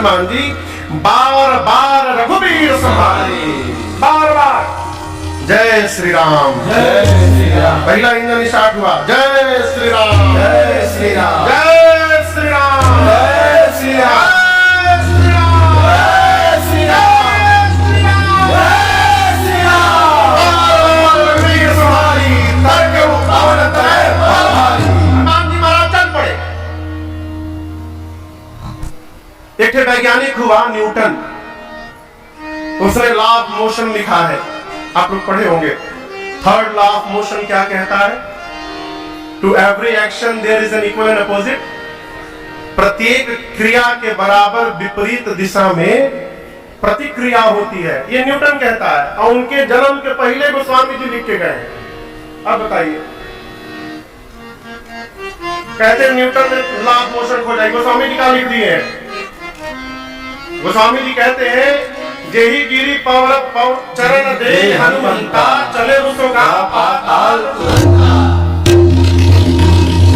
हनुमान जी बार बार रघुबीर संहारी, बार बार जय श्री राम, जय श्री राम। पहला इंजन स्टार्ट हुआ, जय श्री राम, जय श्री राम, जय श्री राम, जय श्री राम, जय श्री राम, जय श्री राम, जय श्री राम। रघुबीर संहारी, तर्क पवन तनय बल भारी। हनुमान जी महाराज चल पड़े। एक वैज्ञानिक हुआ न्यूटन, उसने लॉ ऑफ मोशन लिखा है, आप लोग पढ़े होंगे। थर्ड लॉ ऑफ मोशन क्या कहता है? To every action there is an equal and opposite. प्रत्येक क्रिया के बराबर विपरीत दिशा में प्रतिक्रिया होती है, ये न्यूटन कहता है। और उनके जन्म के पहले गोस्वामी जी लिख के गए हैं। अब बताइए, कहते हैं न्यूटन ने लॉ ऑफ मोशन खोजा, गोस्वामी जी का लिख दिए हैं। गोस्वामी जी कहते हैं जेहि गिरी पवन चरण दे हनुमंता, चले रुसोगा पाताल तुरंता।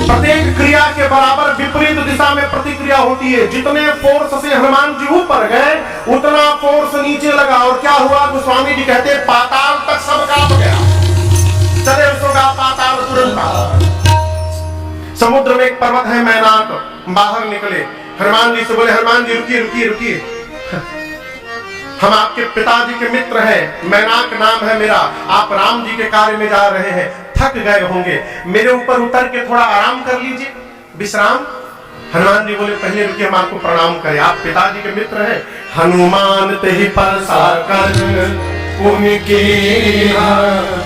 प्रत्येक क्रिया के बराबर विपरीत दिशा में प्रतिक्रिया होती है। जितने फोर्स से हनुमान जी ऊपर गए उतना फोर्स नीचे लगा, और क्या हुआ? गोस्वामी जी कहते हैं पाताल तक सब कांप गया। चले रुसोगा पाताल तुरंता। समुद्र में एक पर्वत है मैनाक, बाहर निकले, हनुमान जी से बोले, हनुमान जी रुकिए रुकिए रुकिए, हम आपके पिताजी के मित्र हैं, मैनाक नाम है मेरा, आप राम जी के कार्य में जा रहे हैं, थक गए होंगे, मेरे ऊपर उतर के थोड़ा आराम कर लीजिए, विश्राम। हनुमान जी बोले, पहले रुकिए, हम आपको प्रणाम करें, आप पिताजी के मित्र हैं। हनुमान ते ही पर साकर उनके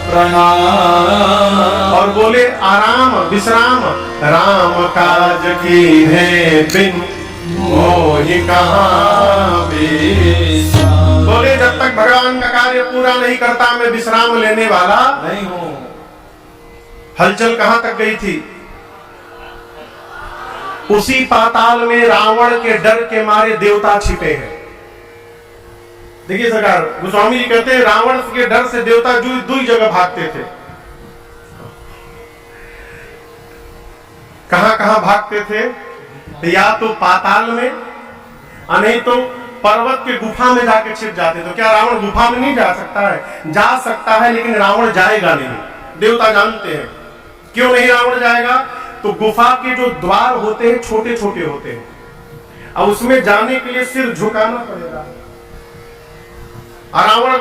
प्रणाम, और बोले आराम विश्राम, राम काज की है बिन मोहि कहाँ विश्राम। बोले जब तक भगवान का कार्य पूरा नहीं करता मैं विश्राम लेने वाला नहीं हूं। हलचल कहां तक गई थी? उसी पाताल में रावण के डर के मारे देवता छिपे हैं। देखिए सरकार, गोस्वामी जी कहते हैं रावण के डर से देवता दुई जगह भागते थे। कहां कहां भागते थे? या तो पाताल में, नहीं तो पर्वत के गुफा में जाके छिप जाते। तो क्या रावण गुफा में नहीं जा सकता है? जा सकता है, लेकिन रावण जाएगा नहीं। देवता जानते हैं क्यों नहीं रावण जाएगा। तो गुफा के जो द्वार होते हैं छोटे छोटे होते हैं, और उसमें जाने के लिए सिर झुकाना पड़ेगा। रावण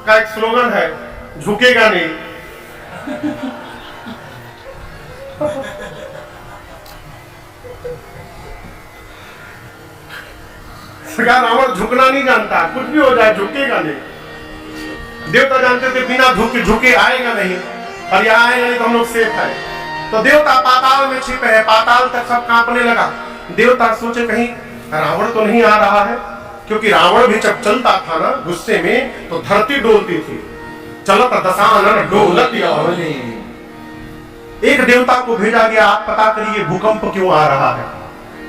का एक स्लोगन है, झुकेगा नहीं। रावण झुकना नहीं जानता, कुछ भी हो जाए झुकेगा नहीं। देवता जानते थे बिना झुके आएगा नहीं, और यहाँ आएगा नहीं तो हम लोग सेफ है। तो देवता पाताल में छिपे हैं, पाताल तक सब कांपने लगा। देवता सोचे कहीं रावण तो नहीं आ रहा है, क्योंकि रावण भी जब चलता था ना गुस्से में तो धरती डोलती थी। चलत दशानन डोलत अवनी। एक देवता को भेजा गया, आप पता करिए भूकंप क्यों आ रहा है।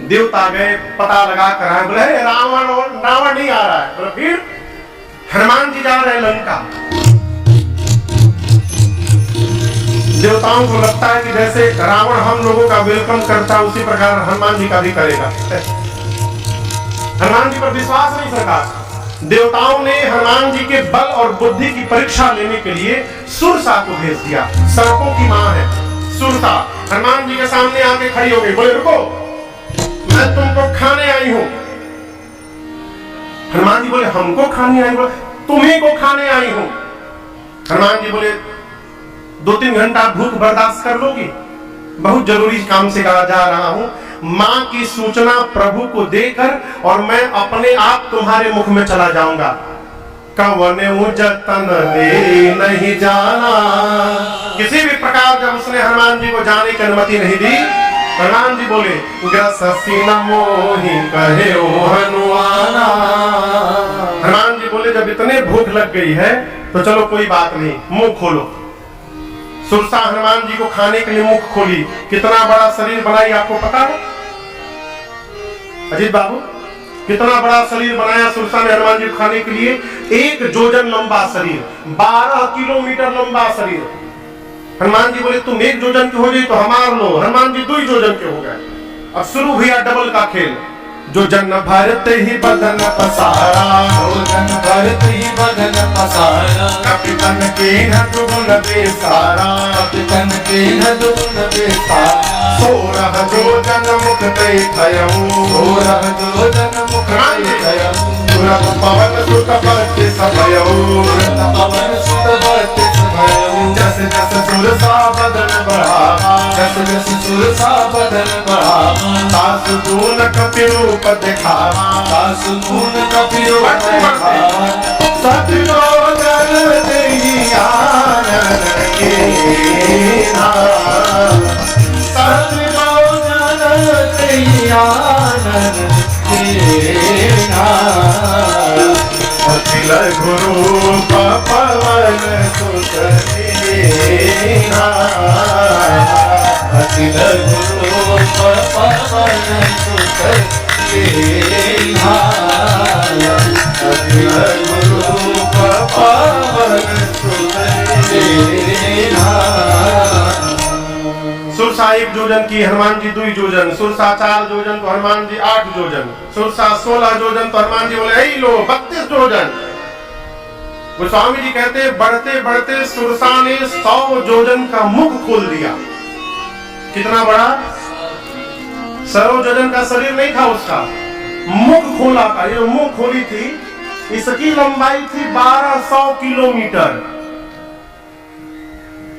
देवता गए, पता लगा कर आए, बोले रावण नहीं आ रहा है। बोले फिर हनुमान जी जा रहे हैं लंका। देवताओं को लगता है कि जैसे रावण हम लोगों का वेलकम करता है उसी प्रकार हनुमान जी का भी करेगा। हनुमान जी पर विश्वास नहीं सरकार। देवताओं ने हनुमान जी के बल और बुद्धि की परीक्षा लेने के लिए सुरसा को भेज दिया। सर्पों की मां है सुरसा। हनुमान जी के सामने आके खड़ी हो गई, बोले रुको, मैं तुमको खाने आई हूं। हनुमान जी बोले हमको खाने आई? बोले तुम्ही को खाने आई हूं। हनुमान जी बोले 2-3 घंटा भूख बर्दाश्त कर लोगी? बहुत जरूरी काम से कहा जा रहा हूं। मां की सूचना प्रभु को देकर और मैं अपने आप तुम्हारे मुख में चला जाऊंगा। कवन जतन ले नहीं जाना। किसी भी प्रकार जब उसने हनुमान जी को जाने की अनुमति नहीं दी, हनुमान जी बोले ग्रससी न मोहि कहे ओ हनुमाना। हनुमान जी बोले जब इतने भूख लग गई है तो चलो कोई बात नहीं, मुंह खोलो। सुरसा हनुमान जी को खाने के लिए मुख खोली। कितना बड़ा शरीर बनाई आपको पता है अजीत बाबू? कितना बड़ा शरीर बनाया सुरसा ने हनुमान जी को खाने के लिए? 1 जोजन लंबा शरीर, 12 किलोमीटर लंबा शरीर। हनुमान जी बोले तुम 1 जोजन के हो गई तो हमार लो। हनुमान जी 2 जोजन के हो गए। अब शुरू हुआ डबल का खेल। जो जन भरत ही बदन पसारा, जो जन भरत ही बदन पसारा, कपितन के गुण बेसारा, कपितन के गुण बेसारा, सोरह जो जन मुख ते थयऊ, सोरह जो जन मुख ते थयऊ, तुरत पवन सुत बरते सभयऊ, तुरत पवन सुत बरते सभयऊ, जस जस सुरसा बदन बढ़ावा, जस जस सुरसा बदन बढ़ावा, तास गुण कपि रूप दिखावा, दास गुण कपि रूप दिखावा, सतलो जल देहि आनन कीन्हा, सतलो जल देहि आनन कीन्हा, अखिल गुरु पवन सुत दीन्हा, अखिल गुरु पवन सुत दीन्हा, अखिल गुरु पवन सुत दीन्हा। सुरसा 1 जोजन की, हनुमान जी 2 जोजन, सुरसा 4 जोजन तो हनुमान जी 8 जोजन, सुरसा 16 जोजन तो हनुमान जी बोले ऐ लो 32 जोजन। गोस्वामी जी कहते बढ़ते बढ़ते सुरसा ने 100 जोजन का मुख खोल दिया। कितना बड़ा? 100 जोजन का शरीर नहीं था उसका, मुख खोला था। ये मुख खोली थी, इसकी लंबाई थी 1200 किलोमीटर।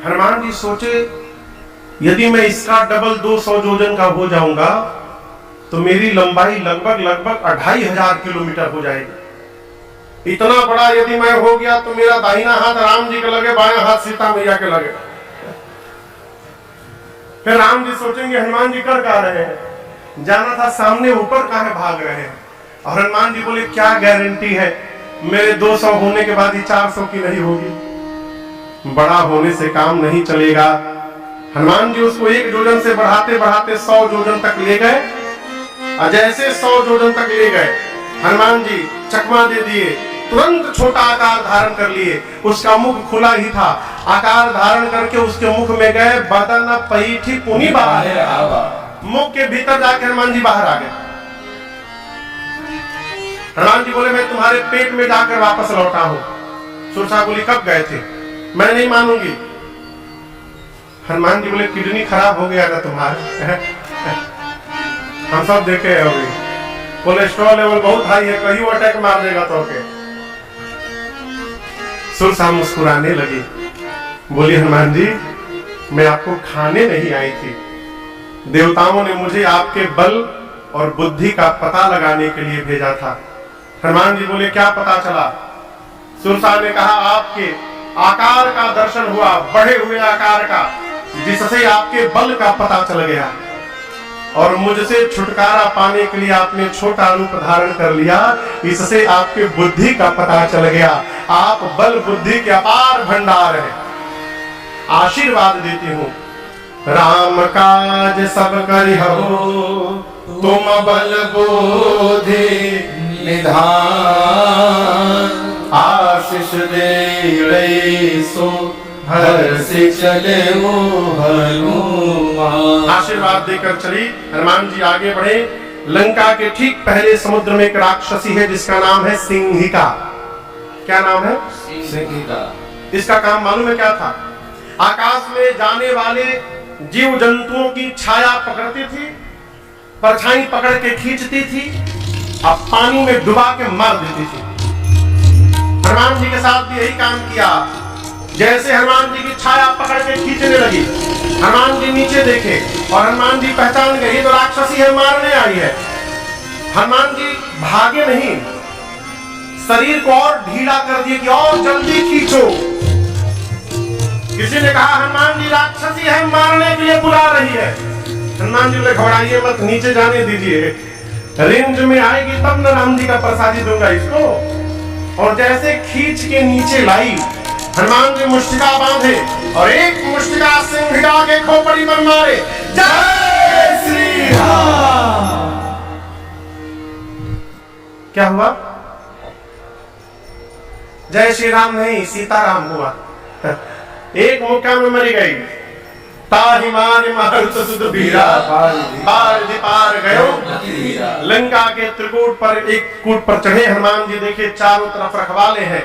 हनुमान जी सोचे यदि मैं इसका डबल 200 जोजन का हो जाऊंगा तो मेरी लंबाई लगभग 2500 किलोमीटर हो जाएगी। इतना बड़ा यदि मैं हो गया तो मेरा दाहिना हाथ राम जी के लगे, बायां हाथ सीता मैया के लगे। फिर राम जी सोचेंगे हनुमान जी कर क्या रहे हैं, जाना था सामने, ऊपर काहे भाग रहे हैं। और हनुमान जी बोले क्या गारंटी है मेरे 200 होने के बाद ही 400 की नहीं होगी, बड़ा होने से काम नहीं चलेगा। हनुमान जी उसको 1 जोजन से बढ़ाते बढ़ाते 100 जोजन तक ले गए। और जैसे 100 जोजन तक ले गए, हनुमान जी चकमा दे दिए, तुरंत छोटा आकार धारण कर लिए। उसका मुख खुला ही था, आकार धारण करके उसके मुख में गए। बदन पैठी पुनि बाहर आवा, मुख के भीतर जाकर हनुमान जी बाहर आ गए। हनुमान जी बोले मैं तुम्हारे पेट में जाकर वापस लौटा हूं। सुरसा बोली कब गए थे? मैं नहीं मानूंगी। हनुमान जी बोले किडनी खराब हो गया था तुम्हारा, हम सब देखे अभी, कोलेस्ट्रॉल लेवल बहुत हाई है, कहीं वो अटैक मार देगा तो के। सुरसा मुस्कुराने लगी, बोली हनुमान जी मैं आपको खाने नहीं आई थी, देवताओं ने मुझे आपके बल और बुद्धि का पता लगाने के लिए भेजा था। हनुमान जी बोले क्या पता चला? सुरसा ने कहा आपके आकार का दर्शन हुआ, बढ़े हुए आकार का, जिससे आपके बल का पता चल गया और मुझसे छुटकारा पाने के लिए आपने छोटा रूप धारण कर लिया, इससे आपके बुद्धि का पता चल गया। आप बल बुद्धि के अपार भंडार हैं। आशीर्वाद देती हूँ, राम काज सब करिहो, तुम बल बुद्धि निधान, आशीष दे सो हर से चले वो हनुमान। आशीर्वाद देकर चली। हनुमान जी आगे बढ़े। लंका के ठीक पहले समुद्र में एक राक्षसी है जिसका नाम है सिंहिका। क्या नाम है? सिंहिका। इसका काम मालूम है क्या था? आकाश में जाने वाले जीव जंतुओं की छाया पकड़ती थी, परछाई पकड़ के खींचती थी, अब पानी में डुबा के मार देती थी। हनुमान जी के साथ भी यही काम किया। जैसे हनुमान जी की छाया पकड़ के खींचने लगी, हनुमान जी नीचे देखे और हनुमान जी पहचान गए ये तो राक्षसी है, मारने आई है। हनुमान जी भागे नहीं, शरीर को और ढीला कर दिए कि और जल्दी खींचो। किसी ने कहा हनुमान जी राक्षसी है, मारने के लिए बुला रही है। हनुमान जी बोले घबराइए मत, नीचे जाने दीजिए, रेंज में आएगी तब न राम जी का प्रसादी दूंगा इसको। और जैसे खींच के नीचे लाई, हनुमान जी मुष्टिका बांधे और एक मुष्टिका सिंहिका के खोपड़ी पर मारे। जय श्री राम। क्या हुआ? जय श्री राम नहीं, सीताराम हुआ। एक मुक्का में मरी गई। ताहि मारि मारुत सुध बीरा पार दि पार गयो। लंका के त्रिकूट पर एक कूट पर चढ़े हनुमान जी, देखे चारों तरफ रखवाले हैं।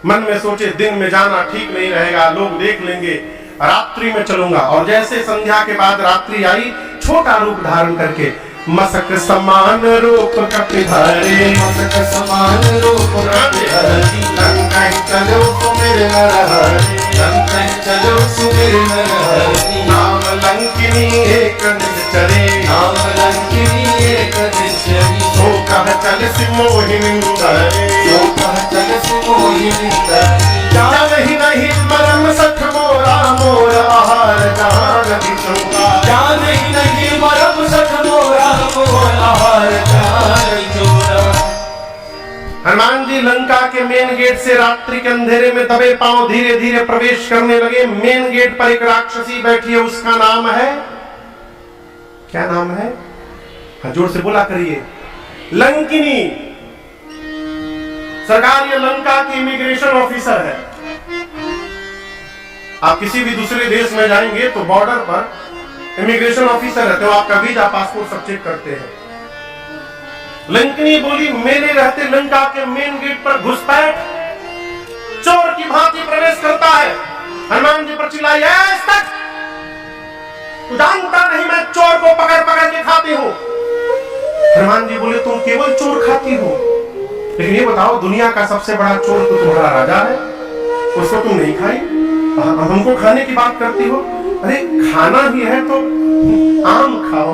मन में सोचे दिन में जाना ठीक नहीं रहेगा, लोग देख लेंगे, रात्रि में चलूंगा। और जैसे संध्या के बाद रात्रि आई, छोटा रूप धारण करके मसक समान रूप कपिधारे, मसक समान रूप कपिधारी, लंका चलो सुमिर नरहरि, लंका चलो सुमिर नरहरि। नाम लंकिनी एक निश्चरे, नाम लंकिनी एक निश्चरी। सो कह चल सिमोहिनी धरे, सो कह चल सिमोहिनी धरे। जान ही नहीं मरम सठ मोरा, मोर आहार जान बिचूंगा। जान ही नहीं मरम सठ मोरा, मोर आहार जान बिचूंगा। हनुमान जी लंका के मेन गेट से रात्रि के अंधेरे में दबे पांव धीरे धीरे प्रवेश करने लगे। मेन गेट पर एक राक्षसी बैठी है, उसका नाम है, क्या नाम है? हाँ, जोर से बोला करिए, लंकिनी। सरकार ये लंका की इमिग्रेशन ऑफिसर है। आप किसी भी दूसरे देश में जाएंगे तो बॉर्डर पर इमिग्रेशन ऑफिसर रहते हो, आपका वीजा पासपोर्ट सब चेक करते हैं। लंकिनी बोली, मेरे रहते लंका के मेन गेट पर घुसपैठ चोर की भांति प्रवेश करता है। हनुमान जी पर चिल्लाई, तक तू जानता नहीं मैं चोर को पकड़ पकड़ के खाती हूँ। हनुमान जी बोले, तुम केवल चोर खाती हो, लेकिन ये बताओ दुनिया का सबसे बड़ा चोर तो तुम्हारा राजा है, उसको तुम नहीं खाई, हमको खाने की बात करती हो। अरे खाना ही है तो आम खाओ।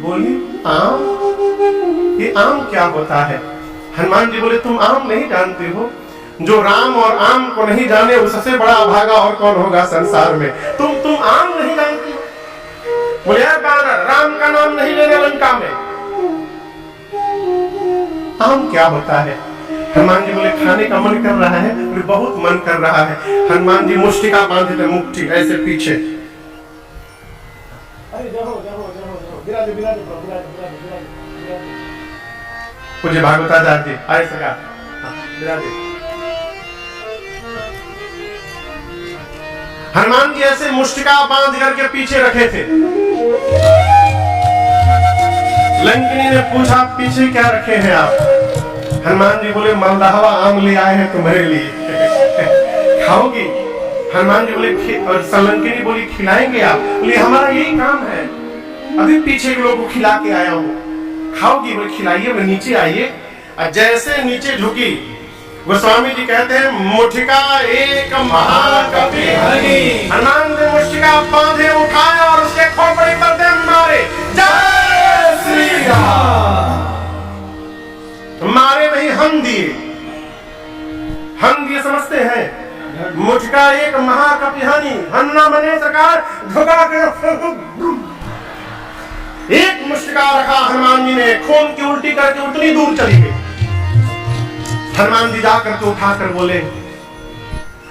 बोली, आम? ये आम क्या होता है? हनुमान जी बोले, तुम आम नहीं जानती हो, जो राम और आम को नहीं जाने उससे बड़ा अभागा और कौन होगा संसार में। तुम आम नहीं जानती। बोले, राम का नाम नहीं लेने लंका में, आम क्या होता है? हनुमान जी बोले, खाने का मन कर रहा है? बोले, बहुत मन कर रहा है। हनुमान जी मुष्टिका बांधे थे, मुट्ठी ऐसे पीछे। पूज्य भागवताचार्य जी आए सका, हनुमान जी ऐसे मुष्टिका बांध करके पीछे रखे थे। लंकिनी ने पूछा, पीछे क्या रखे हैं आप? हनुमान जी बोले, मलदहवा आम ले आए हैं तुम्हारे लिए, खाओगी? हनुमान जी बोले, और लंकिनी बोली, खिलाएंगे आप? बोले, हमारा यही काम है, अभी पीछे के लोगों को खिला के आया हूँ, खाओगी? बोले, खिलाइए। बोले, नीचे आइए। जैसे नीचे झुकी, गोस्वामी जी कहते हैं, मुठिका एक महाकपिधारी। हनुमान ने मुष्टिका बांधे, उठाया और उसके खोपड़ी पर दे मारे। जय श्री राम। मारे नहीं, हम दिए। हम दिए समझते हैं, मुठिका एक महाकपिहानी। हन्ना मने सरकार धोखा के एक मुष्टिका रखा हनुमान जी ने, खून की उल्टी करके उतनी दूर चली गई। हनुमान जी जाकर के उठाकर बोले,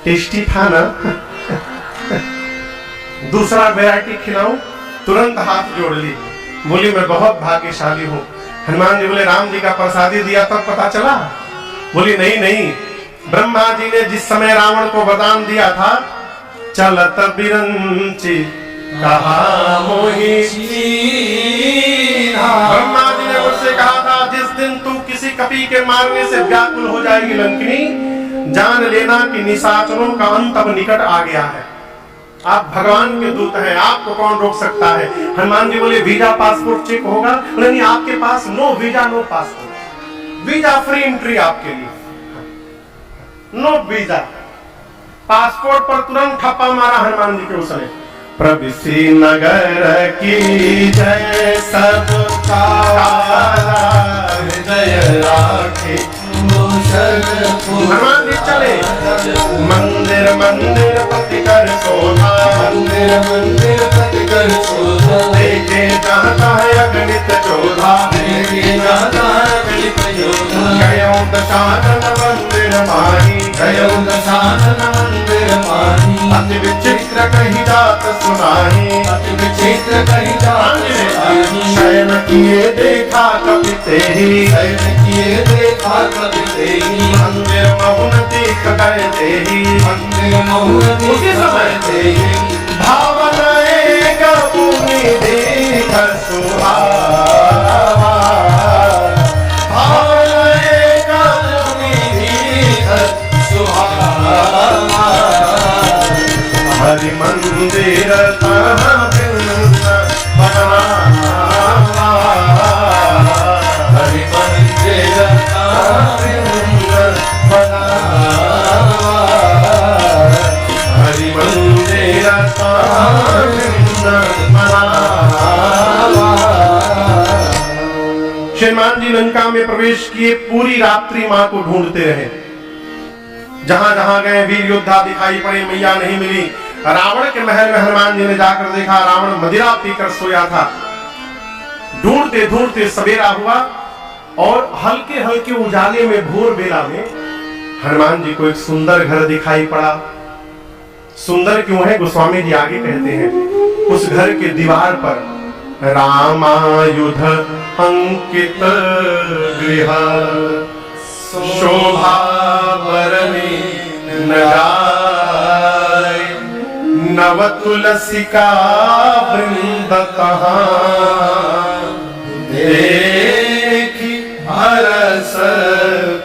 टेस्टी था ना? दूसरा वैरायटी खिलाऊं? तुरंत हाथ जोड़ ली, बोली, मैं बहुत भाग्यशाली हूँ। हनुमान जी बोले, राम जी का प्रसादी दिया तब पता चला? बोली, नहीं, ब्रह्मा जी ने जिस समय रावण को वरदान दिया था, चलत बिरंची कहा मोहि। ब्रह्मा जी ने मुझसे कहा था, जिस दिन तू किसी कपि के मारने से व्याकुल हो जाएगी लंकिनी, जान लेना कि निशाचरों का अंत अब निकट आ गया है। आप भगवान के दूत हैं, आपको कौन रोक सकता है? हनुमान जी बोले, वीजा पासपोर्ट चेक होगा? नहीं, आपके पास no visa no passport, visa free entry आपके लिए, नो वीजा। पासपोर्ट पर तुरंत ठप्पा मारा हनुमान जी के उसने। प्रविसी नगर की जय, सबका हृदय राखे। हनुमान जी चले, मंदिर मंदिर पति कर सोना, मंदिर मंदिर पति कर शोभा। देखे जाता है अगणित चोधा, देखे जाता है अगणित चोधा। गयो दशानन मंदिर माही, गयो दशानन मंदिर माही। अति विचित्र कही जात सुनाही, अति विचित्र कही जात सुनाही। शयन किए देखा कपि तेहि, शयन किए देखा कपि तेहि। मंदिर महुन देख गए तेहि, मंदिर महुन उसी समय देख तुम्हें देख सुहावा, आएगा तुम्हें देख सुहावा, हरि मंदिर तहाँ बनवा, हरि मंदिर बना, हरि मंदिर श्रीमान जी लंका में प्रवेश किए, पूरी रात्रि मां को ढूंढते रहे। जहां जहां गए वीर योद्धा दिखाई पड़े, मैया नहीं मिली। रावण के महल में हनुमान जी ने जाकर देखा, रावण मदिरा पीकर सोया था। ढूंढते ढूंढते सवेरा हुआ और हल्के हल्के उजाले में भोर बेला में हनुमान जी को एक सुंदर घर दिखाई पड़ा। सुंदर क्यों है, गोस्वामी जी आगे कहते हैं, उस घर के दीवार पर रामायुध अंकित गृह शोभा बरनी नगाय, नव तुलसिका वृंद तहाँ देखी हरस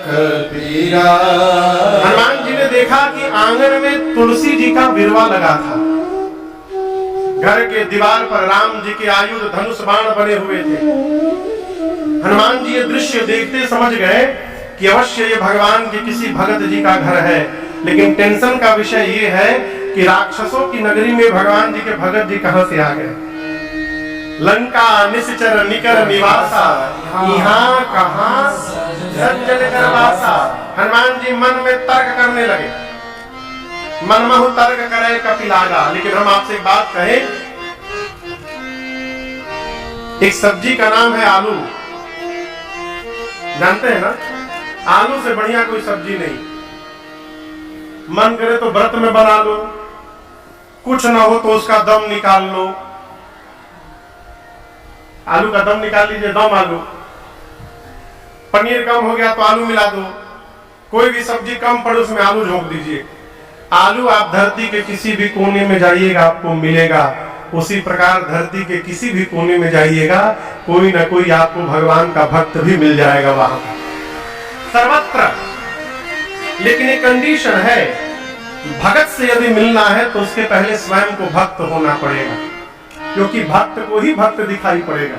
कबीरा। हनुमान जी ने देखा कि आंगन में तुलसी जी का बिरवा लगा था। घर के दीवार पर राम जी के आयुध धनुष बाण बने हुए थे। हनुमान जी ये दृश्य देखते समझ गए कि अवश्य ये भगवान के किसी भगत जी का घर है। लेकिन टेंशन का विषय ये है कि राक्षसों की नगरी में भगवान जी के भगत जी कहां से आ गए। लंका निश्चर निकर निवासा, यहाँ कहां सज्जन कर वासा। हनुमान जी मन में तर्क करने लगे, मनमहु तर्क करे कपिलागा। लेकिन हम आपसे एक बात कहें, एक सब्जी का नाम है आलू, जानते हैं ना, आलू से बढ़िया कोई सब्जी नहीं। मन करे तो व्रत में बना लो, कुछ ना हो तो उसका दम निकाल लो। आलू का दम निकाल लीजिए, दम आलू। पनीर कम हो गया तो आलू मिला दो, कोई भी सब्जी कम पड़े उसमें आलू झोंक दीजिए। आलू आप धरती के किसी भी कोने में जाइएगा आपको मिलेगा। उसी प्रकार धरती के किसी भी कोने में जाइएगा, कोई ना कोई आपको भगवान का भक्त भी मिल जाएगा वहां सर्वत्र। लेकिन एक कंडीशन है, भगत से यदि मिलना है तो उसके पहले स्वयं को भक्त होना पड़ेगा, क्योंकि भक्त को ही भक्त दिखाई पड़ेगा।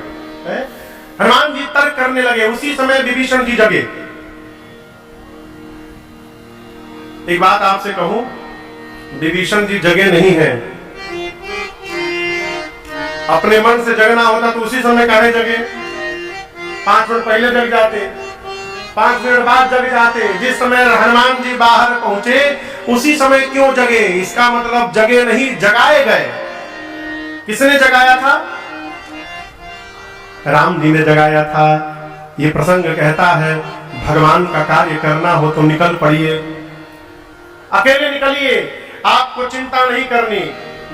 हनुमान जी तर्क करने लगे। उसी समय विभीषण जी जगे। एक बात आपसे कहूं, विभीषण जी जगे नहीं हैं। अपने मन से जगना होता तो उसी समय काहे जगे, 5 मिनट पहले जग जाते, 5 मिनट बाद जग जाते। जिस समय हनुमान जी बाहर पहुंचे उसी समय क्यों जगे? इसका मतलब जगे नहीं, जगाए गए। किसने जगाया था? राम जी ने जगाया था। ये प्रसंग कहता है, भगवान का कार्य करना हो तो निकल पड़िए, अकेले निकलिए, आपको चिंता नहीं करनी।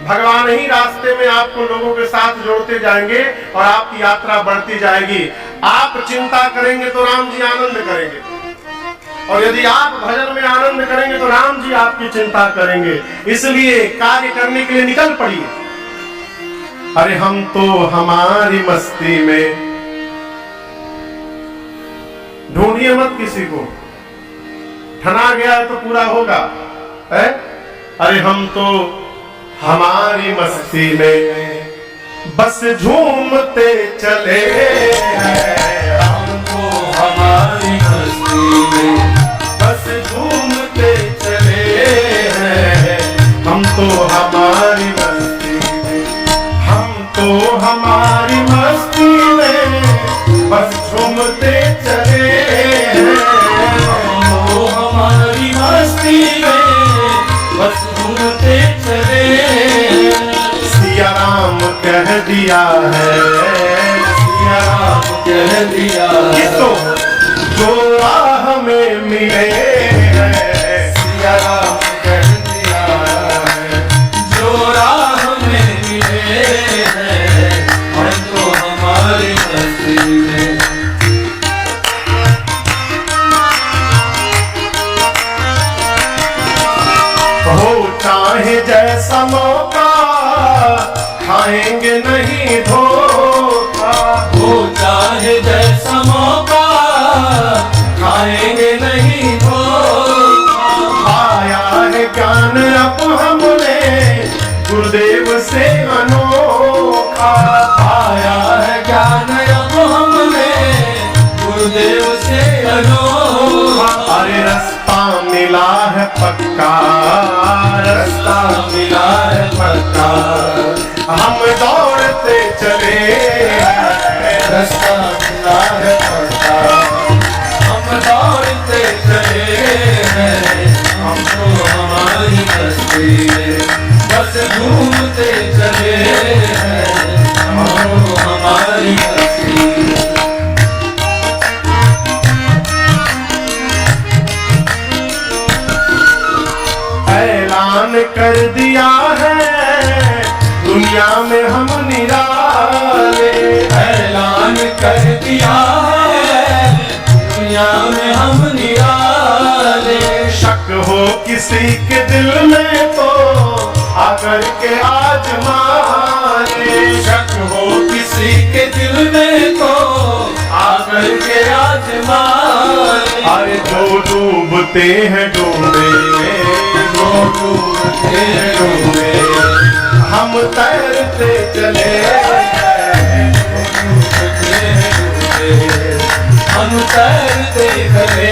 भगवान ही रास्ते में आपको लोगों के साथ जोड़ते जाएंगे और आपकी यात्रा बढ़ती जाएगी। आप चिंता करेंगे तो राम जी आनंद करेंगे, और यदि आप भजन में आनंद करेंगे तो राम जी आपकी चिंता करेंगे। इसलिए कार्य करने के लिए निकल पड़िए। अरे हम तो हमारी मस्ती में, ढूंढिए मत किसी को, ठना गया है तो पूरा होगा है? अरे हम तो हमारी मस्ती में बस झूमते चले हैं। हम तो हमारी मस्ती में बस झूमते चले हैं। हम तो हमारी मस्ती में, हम तो हमारी मस्ती में बस झूमते चले हैं। हम तो हमारी मस्ती में बस घूमते चले। सिया राम कह दिया है, सिया राम कह दिया किसको? जो राह में मिले हैं। सिया राम कह दिया है, जो राह में मिले हैं। हम तो हमारी मस्ती में, हो चाहे जैसा मौका खाएंगे नहीं धोखा। हो चाहे जैसा मौका, खाएंगे नहीं धोखा। आया है ज्ञान अब हमने गुरुदेव से अनोखा। आया है ज्ञान अब हमने गुरुदेव से अनोखा। अरे रास्ता मिला है पक्का, रास्ता मिला है पक्का, हम दौड़ते चले। रास्ता मिला है पक्का, हम दौड़ते चले हैं। हमको हमारी मस्ती में बस घूमते चले हैं। हमको हमारी मस्ती में ऐलान कर दिया है दुनिया में हम निराले। ऐलान कर दिया है दुनिया में हम निराले। शक हो किसी के दिल में तो आकर के आजमा ले। शक हो किसी के दिल में तो आकर के आजमा ले। अरे जो डूबते हैं डूबे, जो डूबते हैं डूबे, हम तैरते चले। डूबते हैं डूबे, हम तैरते चले।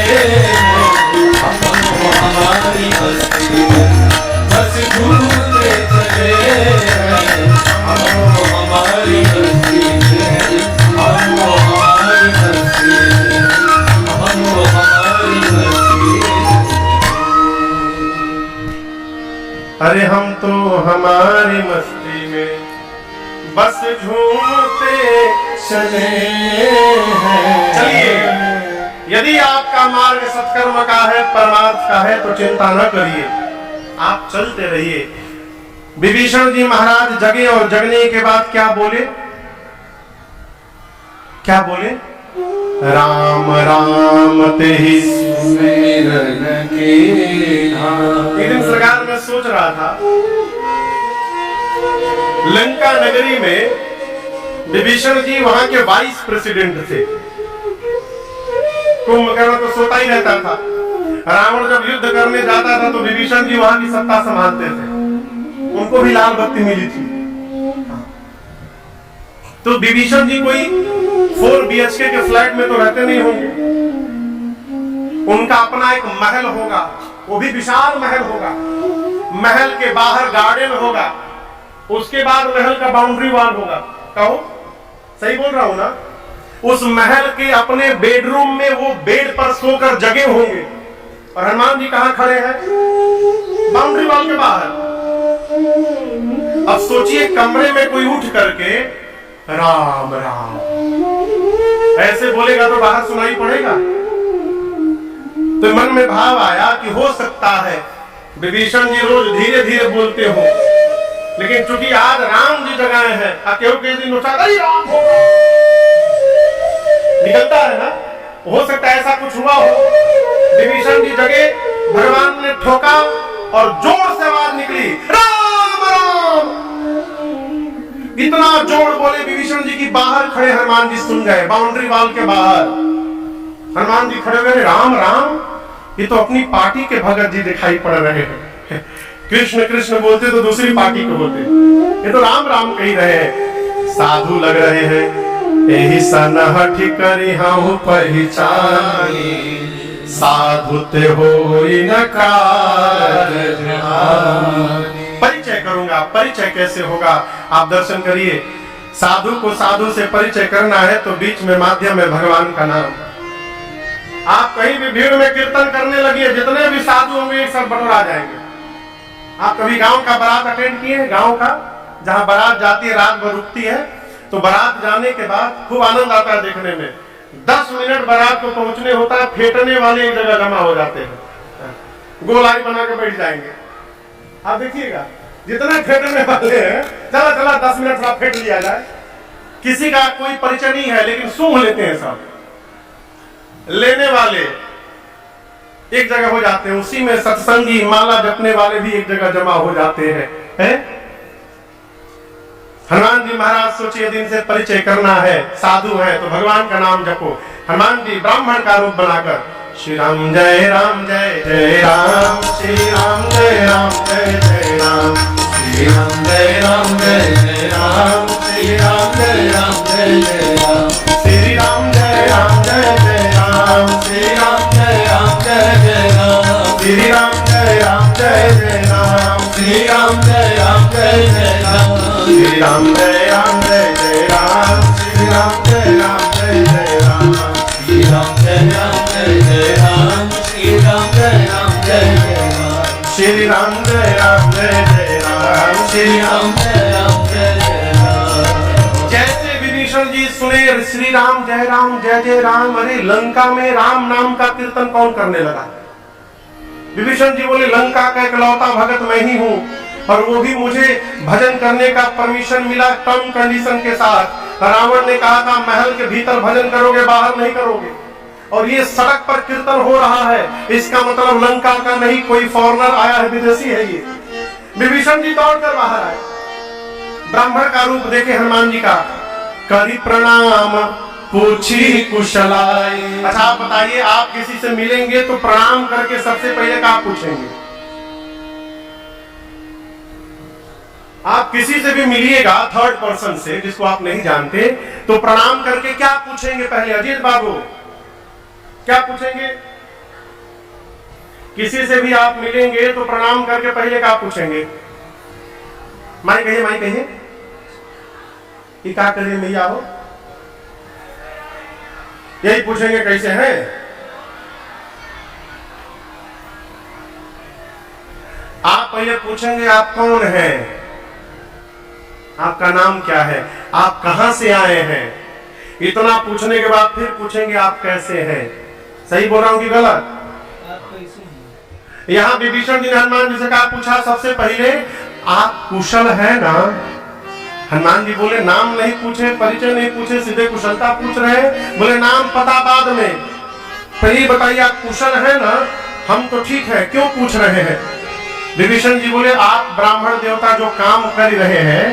हमको हमारी मस्ती में बस घूमते चले। हमको हमारी मस्ती में, हमको हमारी मस्ती में, हमको हमारी मस्ती में। अरे हम तो हमारी मस्ती में बस झूमते चले हैं। चलिए, यदि आपका मार्ग सत्कर्म का है, परमार्थ का है, तो चिंता न करिए, आप चलते रहिए। विभीषण जी महाराज जगे और जगने के बाद क्या बोले? क्या बोले? राम राम ते ही सुमिरन के नाम। एक दिन सरकार में सोच रहा था, लंका नगरी में विभीषण जी वहां के वाइस प्रेसिडेंट थे। कुंभकर्ण तो सोता ही रहता था। रावण जब युद्ध करने जाता था तो विभीषण जी वहां की सत्ता संभालते थे। उनको भी लाल बत्ती मिली थी। तो विभीषण जी कोई 4 BHK के फ्लैट में तो रहते नहीं होंगे। उनका अपना एक महल होगा, वो भी विशाल महल होगा। महल के बाहर गार्डन होगा, उसके बाद महल का बाउंड्री वॉल होगा। कहो, सही बोल रहा हूं ना? उस महल के अपने बेडरूम में वो बेड पर सोकर जगे होंगे और हनुमान जी कहां खड़े हैं? बाउंड्री वॉल के बाहर। अब सोचिए, कमरे में कोई उठ करके राम राम ऐसे बोलेगा तो बाहर सुनाई पड़ेगा। तो मन में भाव आया कि हो सकता है विभीषण जी रोज धीरे धीरे बोलते हो, लेकिन चूंकि आज राम जी जगाए हैं, केहू के दिन राम हो निकलता है ना, हो सकता है ऐसा कुछ हुआ हो। विभीषण जी जगे, भगवान ने ठोका और जोर से आवाज निकली, राम राम। इतना जोर बोले विभीषण जी की बाहर खड़े हनुमान जी सुन गए। बाउंड्री वॉल के बाहर हनुमान जी खड़े हुए, राम राम। ये तो अपनी पार्टी के भगत जी दिखाई पड़ रहे हैं। कृष्ण कृष्ण बोलते तो दूसरी पार्टी के होते, ये तो राम राम कही रहे हैं। साधु लग रहे हैं, यही सनहठ करी हम पहचानी, साधु ते होई न कारज। परिचय करूंगा, परिचय कैसे होगा आप दर्शन करिए। साधु को साधु से परिचय करना है तो बीच में माध्यम है भगवान का नाम। आप कहीं भी भीड़ में कीर्तन करने लगिए, जितने भी साधु होंगे एक साथ बटोरा जाएंगे। आप कभी गांव का बारात अटेंड किए हैं? गांव का जहां बारात जाती है, रात भर रुकती है, तो बारात जाने के बाद खूब आनंद आता है देखने में। 10 मिनट बारात को पहुंचने होता है, फेंटने वाले एक जगह जमा हो जाते हैं, गोलाई बना के बैठ जाएंगे। आप देखिएगा, जितने फेंटने वाले हैं, चला चला 10 मिनट थोड़ा फेंट लिया जाए। किसी का कोई परिचय नहीं है, लेकिन सूंघ लेते हैं सब। लेने वाले एक जगह हो जाते हैं, उसी में सत्संगी माला जपने वाले भी एक जगह जमा हो जाते हैं। हनुमान जी महाराज सोचिए दिन से परिचय करना है, साधु है तो भगवान का नाम जपो। हनुमान जी ब्राह्मण का रूप बनाकर श्री राम जय राम जय जय राम, श्री राम जय राम जय जय राम, श्री राम जय राम जय जय राम, श्री राम जय राम जय जय राम, श्री राम जय राम जय जय राम, श्री राम जय राम जय जय राम, श्री राम जय राम जय जय राम, श्री राम जय राम जय जय राम, श्री राम जय राम जय जय राम, श्री राम जय राम जय जय राम, श्री राम जय राम जय जय राम, श्री राम जय राम जय जय राम, श्री राम जय राम जय जय राम, श्री राम जय राम जय जय राम। जैसे विभीषण जी सुने श्री राम जय जय राम, अरे लंका में राम नाम का कीर्तन कौन करने लगा? विभीषण जी बोले लंका का इकलौता भगत मैं ही हूँ, और वो भी मुझे भजन करने का परमिशन मिला टर्म कंडीशन के साथ। रावण ने कहा था महल के भीतर भजन करोगे, बाहर नहीं करोगे, और ये सड़क पर कीर्तन हो रहा है, इसका मतलब लंका का नहीं, कोई फॉरेनर आया है, विदेशी है ये। विभीषण जी दौड़कर बाहर आए, ब्राह्मण का रूप देखे हनुमान जी का, करी प्रणाम पूछी कुशलाई। अच्छा आप बताइए, आप किसी से मिलेंगे तो प्रणाम करके सबसे पहले क्या पूछेंगे? आप किसी से भी मिलिएगा थर्ड पर्सन से जिसको आप नहीं जानते, तो प्रणाम करके क्या पूछेंगे पहले? अजीत बाबू क्या पूछेंगे? किसी से भी आप मिलेंगे तो प्रणाम करके पहले क्या पूछेंगे? माई कहिए कि क्या करिए मैया हो, यही पूछेंगे कैसे हैं? आप पहले पूछेंगे आप कौन हैं, आपका नाम क्या है, आप कहां से आए हैं। इतना पूछने के बाद फिर पूछेंगे आप कैसे हैं। सही बोल रहा हूं कि गलत? यहां विभीषण जी ने हनुमान जी से कहा, पूछा सबसे पहले आप कुशल है ना? हनुमान जी बोले नाम नहीं पूछे, परिचय नहीं पूछे, सीधे कुशलता पूछ रहे हैं। बोले नाम पता बाद में, पहले बताइए आप कुशल है ना? हम तो ठीक है, क्यों पूछ रहे हैं? विभीषण जी बोले आप ब्राह्मण देवता जो काम कर रहे हैं,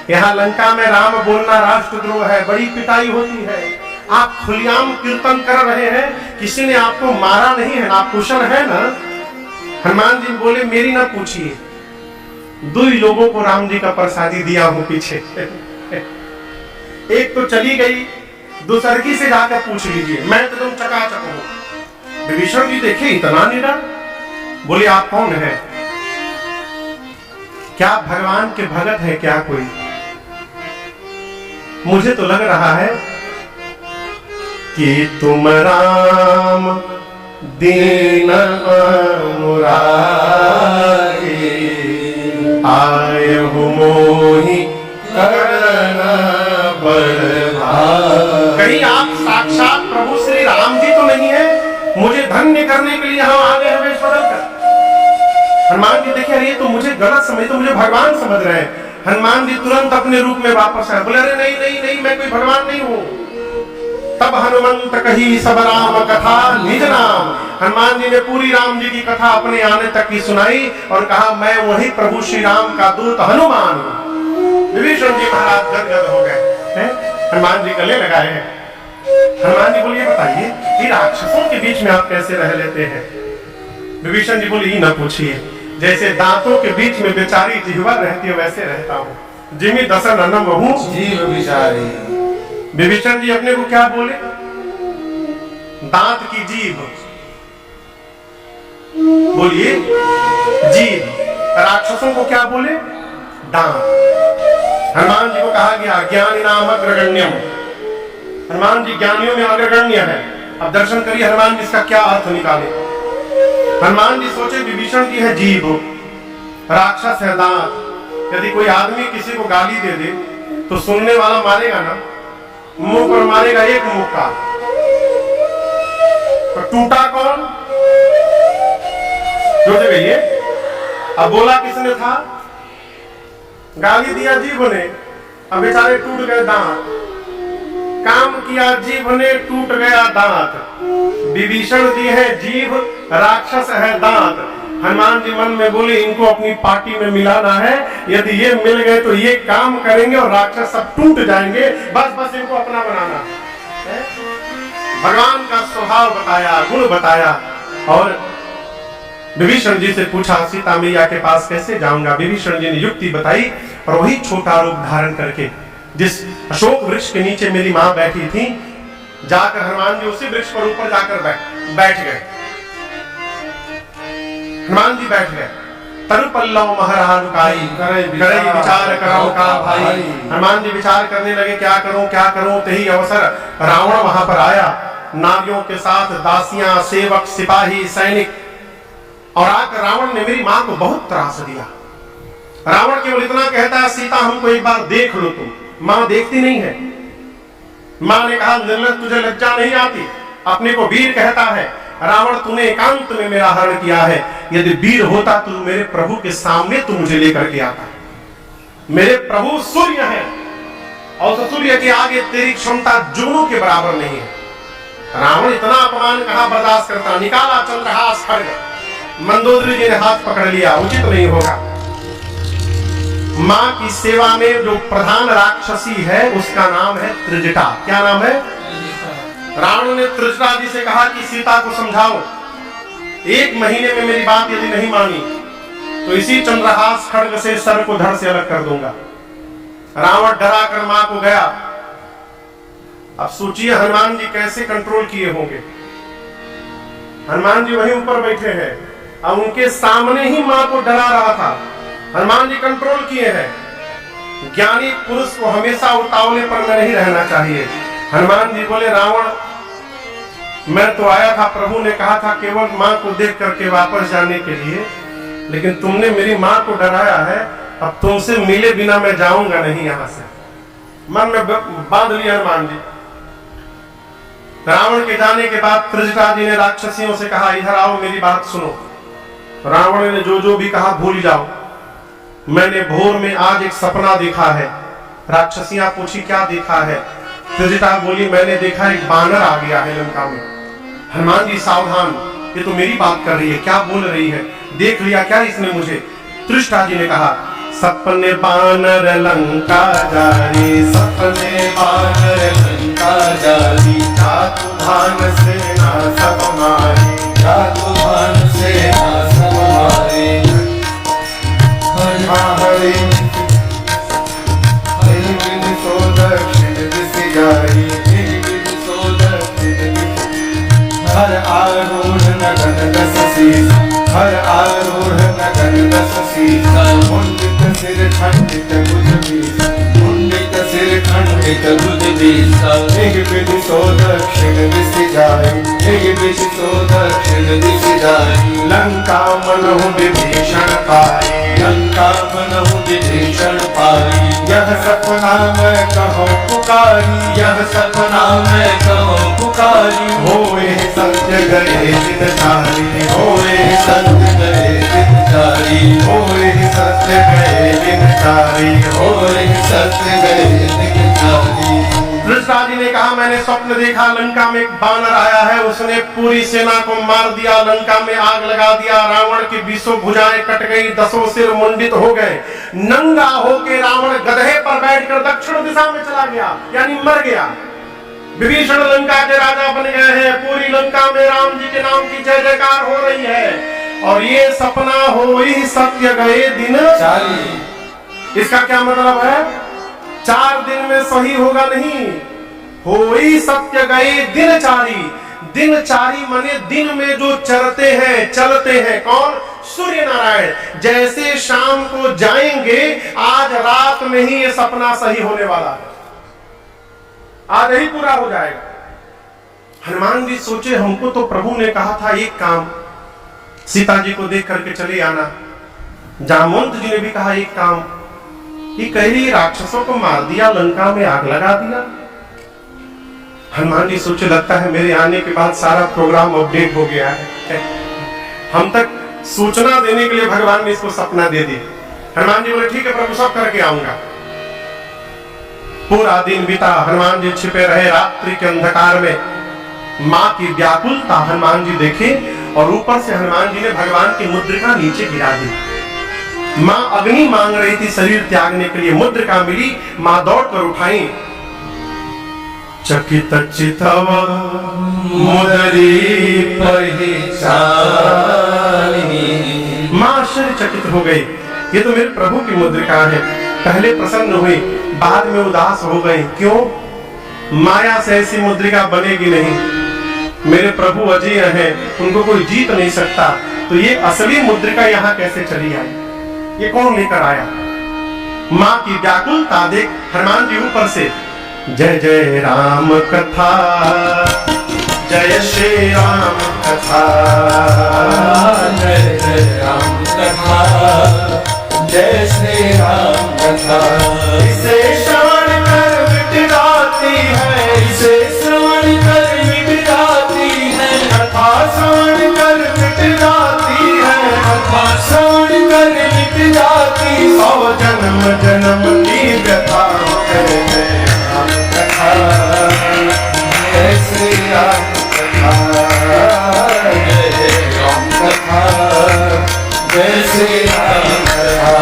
यहाँ लंका में राम बोलना राष्ट्रद्रोह है, बड़ी पिटाई होती है, आप खुलेआम कीर्तन कर रहे हैं, किसी ने आपको मारा नहीं है, आप कुशल है ना? हनुमान जी बोले मेरी ना पूछिए, दो ही लोगों को राम जी का प्रसादी दिया हूं पीछे एक तो चली गई, दूसरकी से जाकर पूछ लीजिए, मैं तो तुम चकाचक हूं। विभीषण जी देखे इतना निडर, बोले आप कौन है? क्या भगवान के भगत है क्या कोई? मुझे तो लग रहा है कि तुम राम दीन मुरारी, आए हो मोहि करण बड़ भारी। कहीं आप साक्षात प्रभु श्री राम जी तो नहीं है? मुझे धन्य करने के लिए हम आ गए हैं वेश बदल कर। हनुमान जी देखिए ये तो मुझे गलत समझ, तो मुझे भगवान समझ रहे हैं। हनुमान जी तुरंत अपने रूप में वापस आए, बोले अरे नहीं नहीं नहीं, मैं कोई भगवान नहीं हूँ। तब हनुमंत कही सब राम कथा निज नाम, हनुमान जी ने पूरी राम जी की कथा अपने आने तक की सुनाई और कहा मैं वही प्रभु श्री राम का दूत हनुमान हूँ। विभीषण जी महाराज गदगद हो गए, हनुमान जी गले लगाए हैं। हनुमान जी बोलिए बताइए कि राक्षसों के बीच में आप कैसे रह लेते हैं? विभीषण जी बोले ये न पूछिए, जैसे दांतों के बीच में बेचारी जिह्वा रहती है वैसे रहता हूँ। जिमी दसन अन्नम हूँ जीव बिचारी। विभीषण जी अपने को क्या बोले? दांत की जीभ, बोलिए जीभ। राक्षसों को क्या बोले? दांत। हनुमान जी को कहा गया ज्ञानी नाम अग्रगण्यम, हनुमान जी ज्ञानियों में अग्रगण्य है। अब दर्शन करिए हनुमान जी इसका क्या अर्थ निकाले। हनुमान जी सोचे विभीषण जी है जीभ, राक्षस है दांत। यदि कोई आदमी किसी को गाली दे दे तो सुनने वाला मारेगा ना, मुंह पर मारेगा एक मुक्का, तो टूटा कौन? जो जगह अब बोला किसने था? गाली दिया जीभ ने, अब बेचारे टूट गए दांत। काम किया जीभ ने, टूट गया दांत। विभीषण जी है जीभ, राक्षस है दांत। हनुमान जी मन में बोले इनको अपनी पार्टी में मिलाना है, यदि ये मिल गए तो ये काम करेंगे और राक्षस सब टूट जाएंगे, बस बस इनको अपना बनाना है। भगवान का स्वभाव बताया, गुण बताया और विभीषण जी से पूछा सीता मैया के पास कैसे जाऊंगा। विभीषण जी ने युक्ति बताई और वही छोटा रूप धारण करके जिस अशोक वृक्ष के नीचे मेरी मां बैठी थी, जाकर हनुमान जी उसी वृक्ष पर ऊपर जाकर बैठ गए। हनुमान जी बैठ गए। तरु पल्लव महरानुकाई करे विचार करो का भाई। हनुमान जी विचार करने लगे क्या करूं। तही अवसर रावण वहां पर आया, नारियों के साथ दासियां, सेवक, सिपाही, सैनिक, और आकर रावण ने मेरी मां को बहुत त्रास दिया। रावण केवल इतना कहता है सीता हमको एक बार देख लो तुम, मां देखती नहीं है। मां ने कहा निर्लज तुझे लज्जा नहीं आती, अपने को वीर कहता है। रावण तूने एकांत में मेरा हरण किया है, यदि वीर होता तू मेरे प्रभु के सामने तू मुझे लेकर के आता। मेरे प्रभु सूर्य है और सूर्य के आगे तेरी क्षमता जुगनू के बराबर नहीं है। रावण इतना अपमान कहां बर्दाश्त करता, निकाला चंद्रहास खड्ग। मंदोदरी जी ने हाथ पकड़ लिया, उचित नहीं होगा। मां की सेवा में जो प्रधान राक्षसी है उसका नाम है त्रिजटा। क्या नाम है? रावण ने त्रिजटा जी से कहा कि सीता को समझाओ, 1 महीने में मेरी बात यदि नहीं मानी तो इसी चंद्रहास खड्ग से सर को धड़ से अलग कर दूंगा। रावण डरा कर मां को गया। अब सोचिए हनुमान जी कैसे कंट्रोल किए होंगे। हनुमान जी वहीं ऊपर बैठे हैं, अब उनके सामने ही मां को डरा रहा था। हनुमान जी कंट्रोल किए हैं। ज्ञानी पुरुष को हमेशा उतावले पर में नहीं रहना चाहिए। हनुमान जी बोले रावण मैं तो आया था, प्रभु ने कहा था केवल मां को देख करके वापस जाने के लिए, लेकिन तुमने मेरी मां को डराया है, अब तुमसे मिले बिना मैं जाऊंगा नहीं यहां से। मन में बांध लिया हनुमान जी। रावण के जाने के बाद त्रिजटा जी ने राक्षसियों से कहा इधर आओ मेरी बात सुनो। रावण ने जो भी कहा भूल जाओ, मैंने भोर में आज एक सपना देखा है। राक्षसियां पूछी क्या देखा है? त्रिजटा बोली मैंने देखा एक बानर आ गया है लंका में। हनुमान जी सावधान, ये तो मेरी बात कर रही है, क्या बोल रही है, देख लिया क्या इसने मुझे? त्रिजटा जी ने कहा सपने बानर लंका जारी, सपने बानर लंका जारी, जातु भान से ना सब मारी, जातु भान से ना सब मारी। हरि हरि बिन सो दक्षिण दिस जाई, सो दक्षिण हर आरूढ़ नगन दस शीस, हर आरूढ़ नगन दस शीस, मुंडित सिर खंडित भुज बीस, मुंडित सिर खंडित भुज बीस। एक बिन सो दक्षिण दिस जाई, एक बिन सो दक्षिण दिस जाई। लंका मनहु विभीषण पाई, लंका मनहु विभीषण पाई। यह सपना मैं कहूँ पुकारी, यह सपना मैं कहूँ पुकारी। होए सत्य गए दिन चारी, होए सत्य गए दिन चारी, होए सत्य गए दिन चारी, होए सत्य गए दिन चारी। त्रिजटा जी ने कहा मैंने स्वप्न देखा, लंका में एक बानर आया है, उसने पूरी सेना को मार दिया, लंका में आग लगा दिया। रावण की 20 भुजाएं कट गई, 10 सिर मुंडित हो गए। नंगा होके रावण गधे पर बैठकर दक्षिण दिशा में चला गया, यानी मर गया। विभीषण लंका के राजा बन गए हैं, पूरी लंका में राम जी के नाम की जय जयकार हो रही है। और ये सपना हो ही सत्य गए दिन चारी। इसका क्या मतलब है? 4 दिन में सही होगा नहीं, हो ही सत्य गए दिन चारी। दिन चारी माने दिन में जो चलते हैं चलते हैं, कौन? सूर्य नारायण। जैसे शाम को जाएंगे, आज रात में ही ये सपना सही होने वाला है, आज ही पूरा हो जाएगा। हनुमान जी सोचे हमको तो प्रभु ने कहा था एक काम, सीता जी को देख करके चले आना। जामवंत जी ने भी कहा एक काम, ये कह रही राक्षसों को मार दिया, लंका में आग लगा दिया। हनुमान जी सोचे लगता है मेरे आने के बाद सारा प्रोग्राम अपडेट हो गया है। हम तक सूचना देने के लिए भगवान ने इसको सपना दे दी। हनुमान जी बोले ठीक है प्रभु, सब करके आऊंगा। पूरा दिन बीता, हनुमान जी छिपे रहे रात्रि के अंधकार में। मां की व्याकुलता हनुमान जी देखे और ऊपर से हनुमान जी ने भगवान की मुद्रिका नीचे गिरा दी। मां अग्नि मांग रही थी शरीर त्यागने के लिए, मुद्रिका मिली, मां दौड़कर उठाई। चकित चितव मुदरी पहचानी। मां आश्चर्यचकित हो गई, ये तो मेरे प्रभु की मुद्रिका है। पहले प्रसन्न हुई, बाद में उदास हो गई। क्यों? माया से ऐसी मुद्रिका बनेगी नहीं। मेरे प्रभु अजय हैं, उनको कोई जीत नहीं सकता। तो ये असली मुद्रिका यहाँ कैसे चली आई? ये कौन लेकर आया? मां की व्याकुलता देख हनुमान जी ऊपर से जय जय राम कथा, जय श्री राम कथा, जय जय राम कथा, जय श्री राम कथा। इसे श्रवण कर मिट जाती है, इसे श्रवण कर मिट जाती है, कथा श्रवण कर मिट जाती है, कथा श्रवण कर मिट जाती। 100 जन्म जन्म की व्यथा है। जय श्री राम कथा, जय जय राम कथा, जय श्री राम कथा।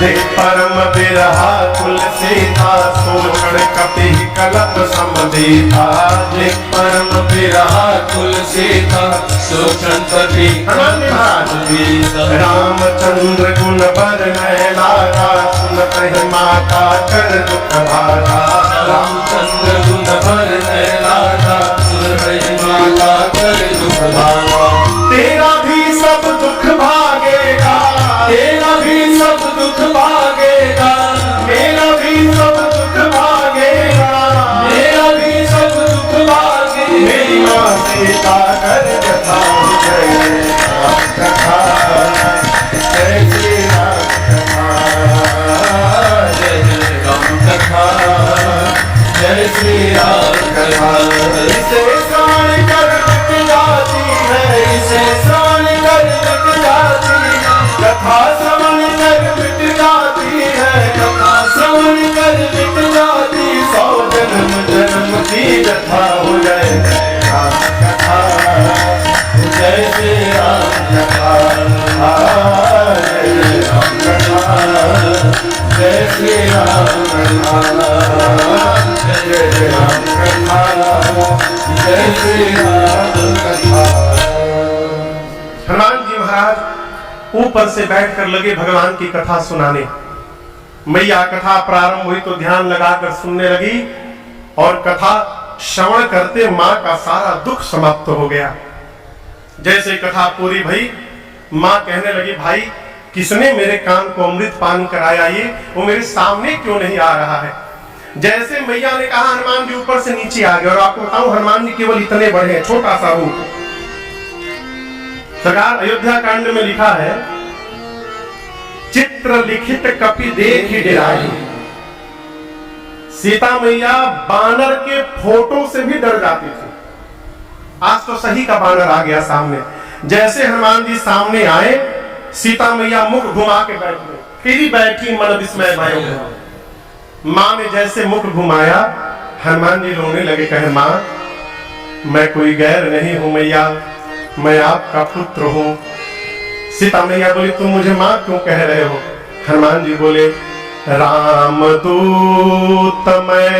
देख परम बिरहा कुल सीता, सोचण कपि कलप समदीता। देख परम बिरहा कुल सीता, सोचन कपि हनुमान जी महाराज रामचंद्र गुण बर लागा, सुनत माता कर दुख भागा। रामचंद्र गुण बर लागा, सुनत माता कर दुख भागा। तेरा भी सब दुख भागेगा, तेरा भी सब दुख भागेगा, मेरा भी सब दुख भागेगा, मेरा भी सब दुख भागेगा। मेरी माँ सीता कर कथा, जय राम कथा, जय श्री राम कथा, जय जय राम कथा, जय श्री राम कथा। इसे श्रवण कर मिट जाती है, इसे श्रवण कर मिट जाती है, कथा श्रवण कर मिट जाती है, कथा श्रवण कर मिट जाती। 100 जन्म जन्म की व्यथा हो जाए। राम कथा, जय श्री राम कथा, जय राम कथा, जय श्री राम कथा, जय राम कथा, जय श्री राम कथा। हनुमान जी महाराज ऊपर से बैठकर लगे भगवान की कथा सुनाने। मैया कथा प्रारंभ हुई तो ध्यान लगाकर सुनने लगी और कथा श्रवण करते मां का सारा दुख समाप्त हो गया। जैसे कथा पूरी भई, मां कहने लगी, भाई किसने मेरे कान को अमृत पान कराया? ये वो मेरे सामने क्यों नहीं आ रहा है? जैसे मैया ने कहा, हनुमान जी ऊपर से नीचे आ गए। और आपको बताऊं, हनुमान जी केवल इतने बड़े हैं, छोटा सा रूप। सरकार अयोध्या कांड में लिखा है, चित्र लिखित कपि देखि डिराई। सीता मैया बानर के फोटो से भी डर जाती थी। आज तो सही का बानर आ गया सामने। जैसे हनुमान जी सामने आए, सीता मैया मुख घुमा के बैठ गई। फिर बैठी मन विस्मय भयो। मां ने जैसे मुख घुमाया, हनुमान जी रोने लगे, कहे मां मैं कोई गैर नहीं हूं मैया, मैं आपका पुत्र हूं। सीता मैया बोली, तुम मुझे मां क्यों कह रहे हो? हनुमान जी बोले, राम दूत मैं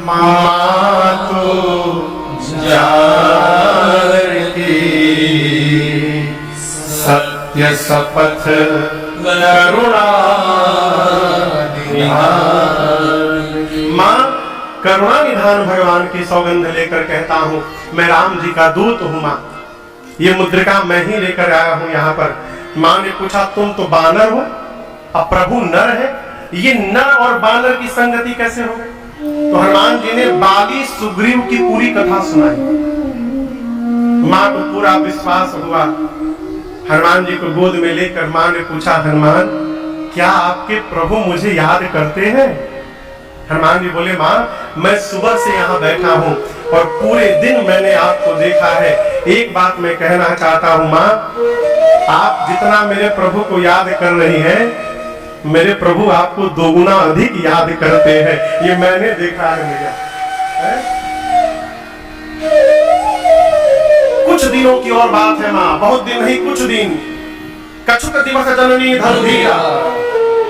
मां तो जानती, सत्य शपथ करुणा निधान। मां करुणा निधान भगवान की सौगंध लेकर कहता हूं, मैं राम जी का दूत हूं। मां, ये मुद्रिका मैं ही लेकर आया हूं यहाँ पर। मां ने पूछा, तुम तो बानर हो, अब प्रभु नर है, ये नर और बानर की संगति कैसे हो? तो हनुमान जी ने बाली सुग्रीव की पूरी कथा सुनाई। मां को पूरा विश्वास हुआ। हनुमान जी को गोद में लेकर मां ने पूछा, हनुमान क्या आपके प्रभु मुझे याद करते हैं? हनुमान जी बोले, मां मैं सुबह से यहाँ बैठा हूँ और पूरे दिन मैंने आपको देखा है। एक बात मैं कहना चाहता हूँ मां, आप जितना मेरे प्रभु को याद कर रही हैं, मेरे प्रभु आपको दोगुना अधिक याद करते हैं। ये मैंने देखा है मेरा। कुछ दिनों की और बात है माँ, बहुत दिन नहीं कुछ दिन। कछुक दिवस जननी धनुधीरा,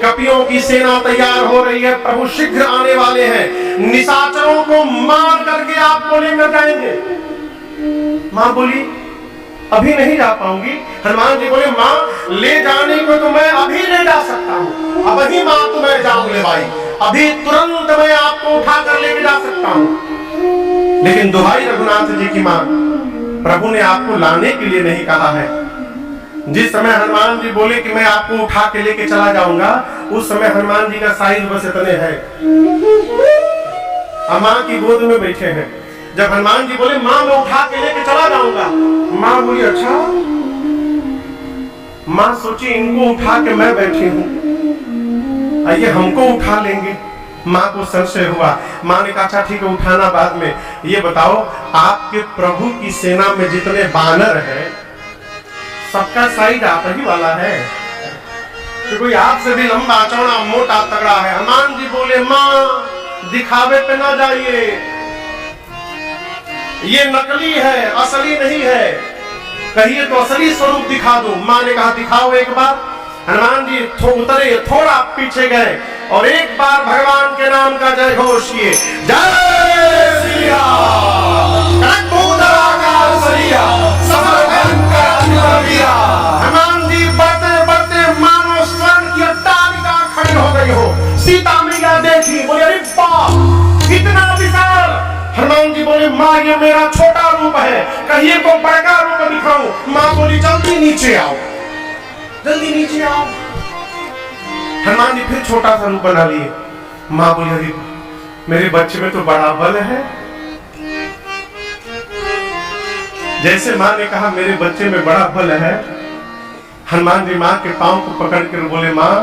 कपियों की सेना तैयार हो रही है, प्रभु शीघ्र आने वाले हैं, निशाचरों को मार करके आप बोले न जाएंगे। माँ बोली अभी नहीं जा पाऊंगी। हनुमान जी बोले माँ ले जाने को तो मैं अभी ले जा सकता हूँ, अब ही माँ तो मैं जाऊं ले भाई, अभी तुरंत मैं आपको उठा कर लेके जा सकता हूँ। लेकिन दुहाई रघुनाथ जी की माँ, प्रभु ने आपको लाने के लिए नहीं कहा है। जिस समय हनुमान जी बोले कि मैं आपको उठा के लेके चला जाऊंगा, उस समय हनुमान जी का साइज बस इतने है, माँ की गोद में बैठे हैं। जब हनुमान जी बोले माँ मैं उठा के लेके चला जाऊंगा, माँ बोली अच्छा। माँ सोची इनको उठा के मैं बैठी हूं, आइए हमको उठा लेंगे। माँ को संशय हुआ। माँ ने कहा अच्छा ठीक है उठाना बाद में। ये बताओ आपके प्रभु की सेना में जितने बानर हैं सबका साइज आप ही वाला है कि कोई आपसे भी लंबा चौड़ा मोटा तगड़ा है? हनुमान जी बोले माँ दिखावे पे ना जाइए, ये नकली है असली नहीं है, कहिए तो असली स्वरूप दिखा दो। माँ ने कहा दिखाओ एक बार। हनुमान जी उतरे, थोड़ा पीछे गए और एक बार भगवान के नाम का जय घोष किए, जय श्री राम। हनुमान जी बढ़ते बढ़ते मानो स्वर्ण की अट्टालिका खड़ी हो गई हो। सीता मैया देखी, बोले अरे बाप इतना विशाल। हनुमान जी बोले माँ ये मेरा छोटा रूप है, कहिए को बड़का रूप दिखाऊं। माँ बोली जल्दी नीचे आओ, जल्दी नीचे आओ। हनुमान जी फिर छोटा सा रूप बना लिए। माँ बोली अरे मेरे बच्चे में तो बड़ा बल है। जैसे माँ ने कहा मेरे बच्चे में बड़ा बल है, हनुमान जी माँ के पांव को पकड़ कर बोले माँ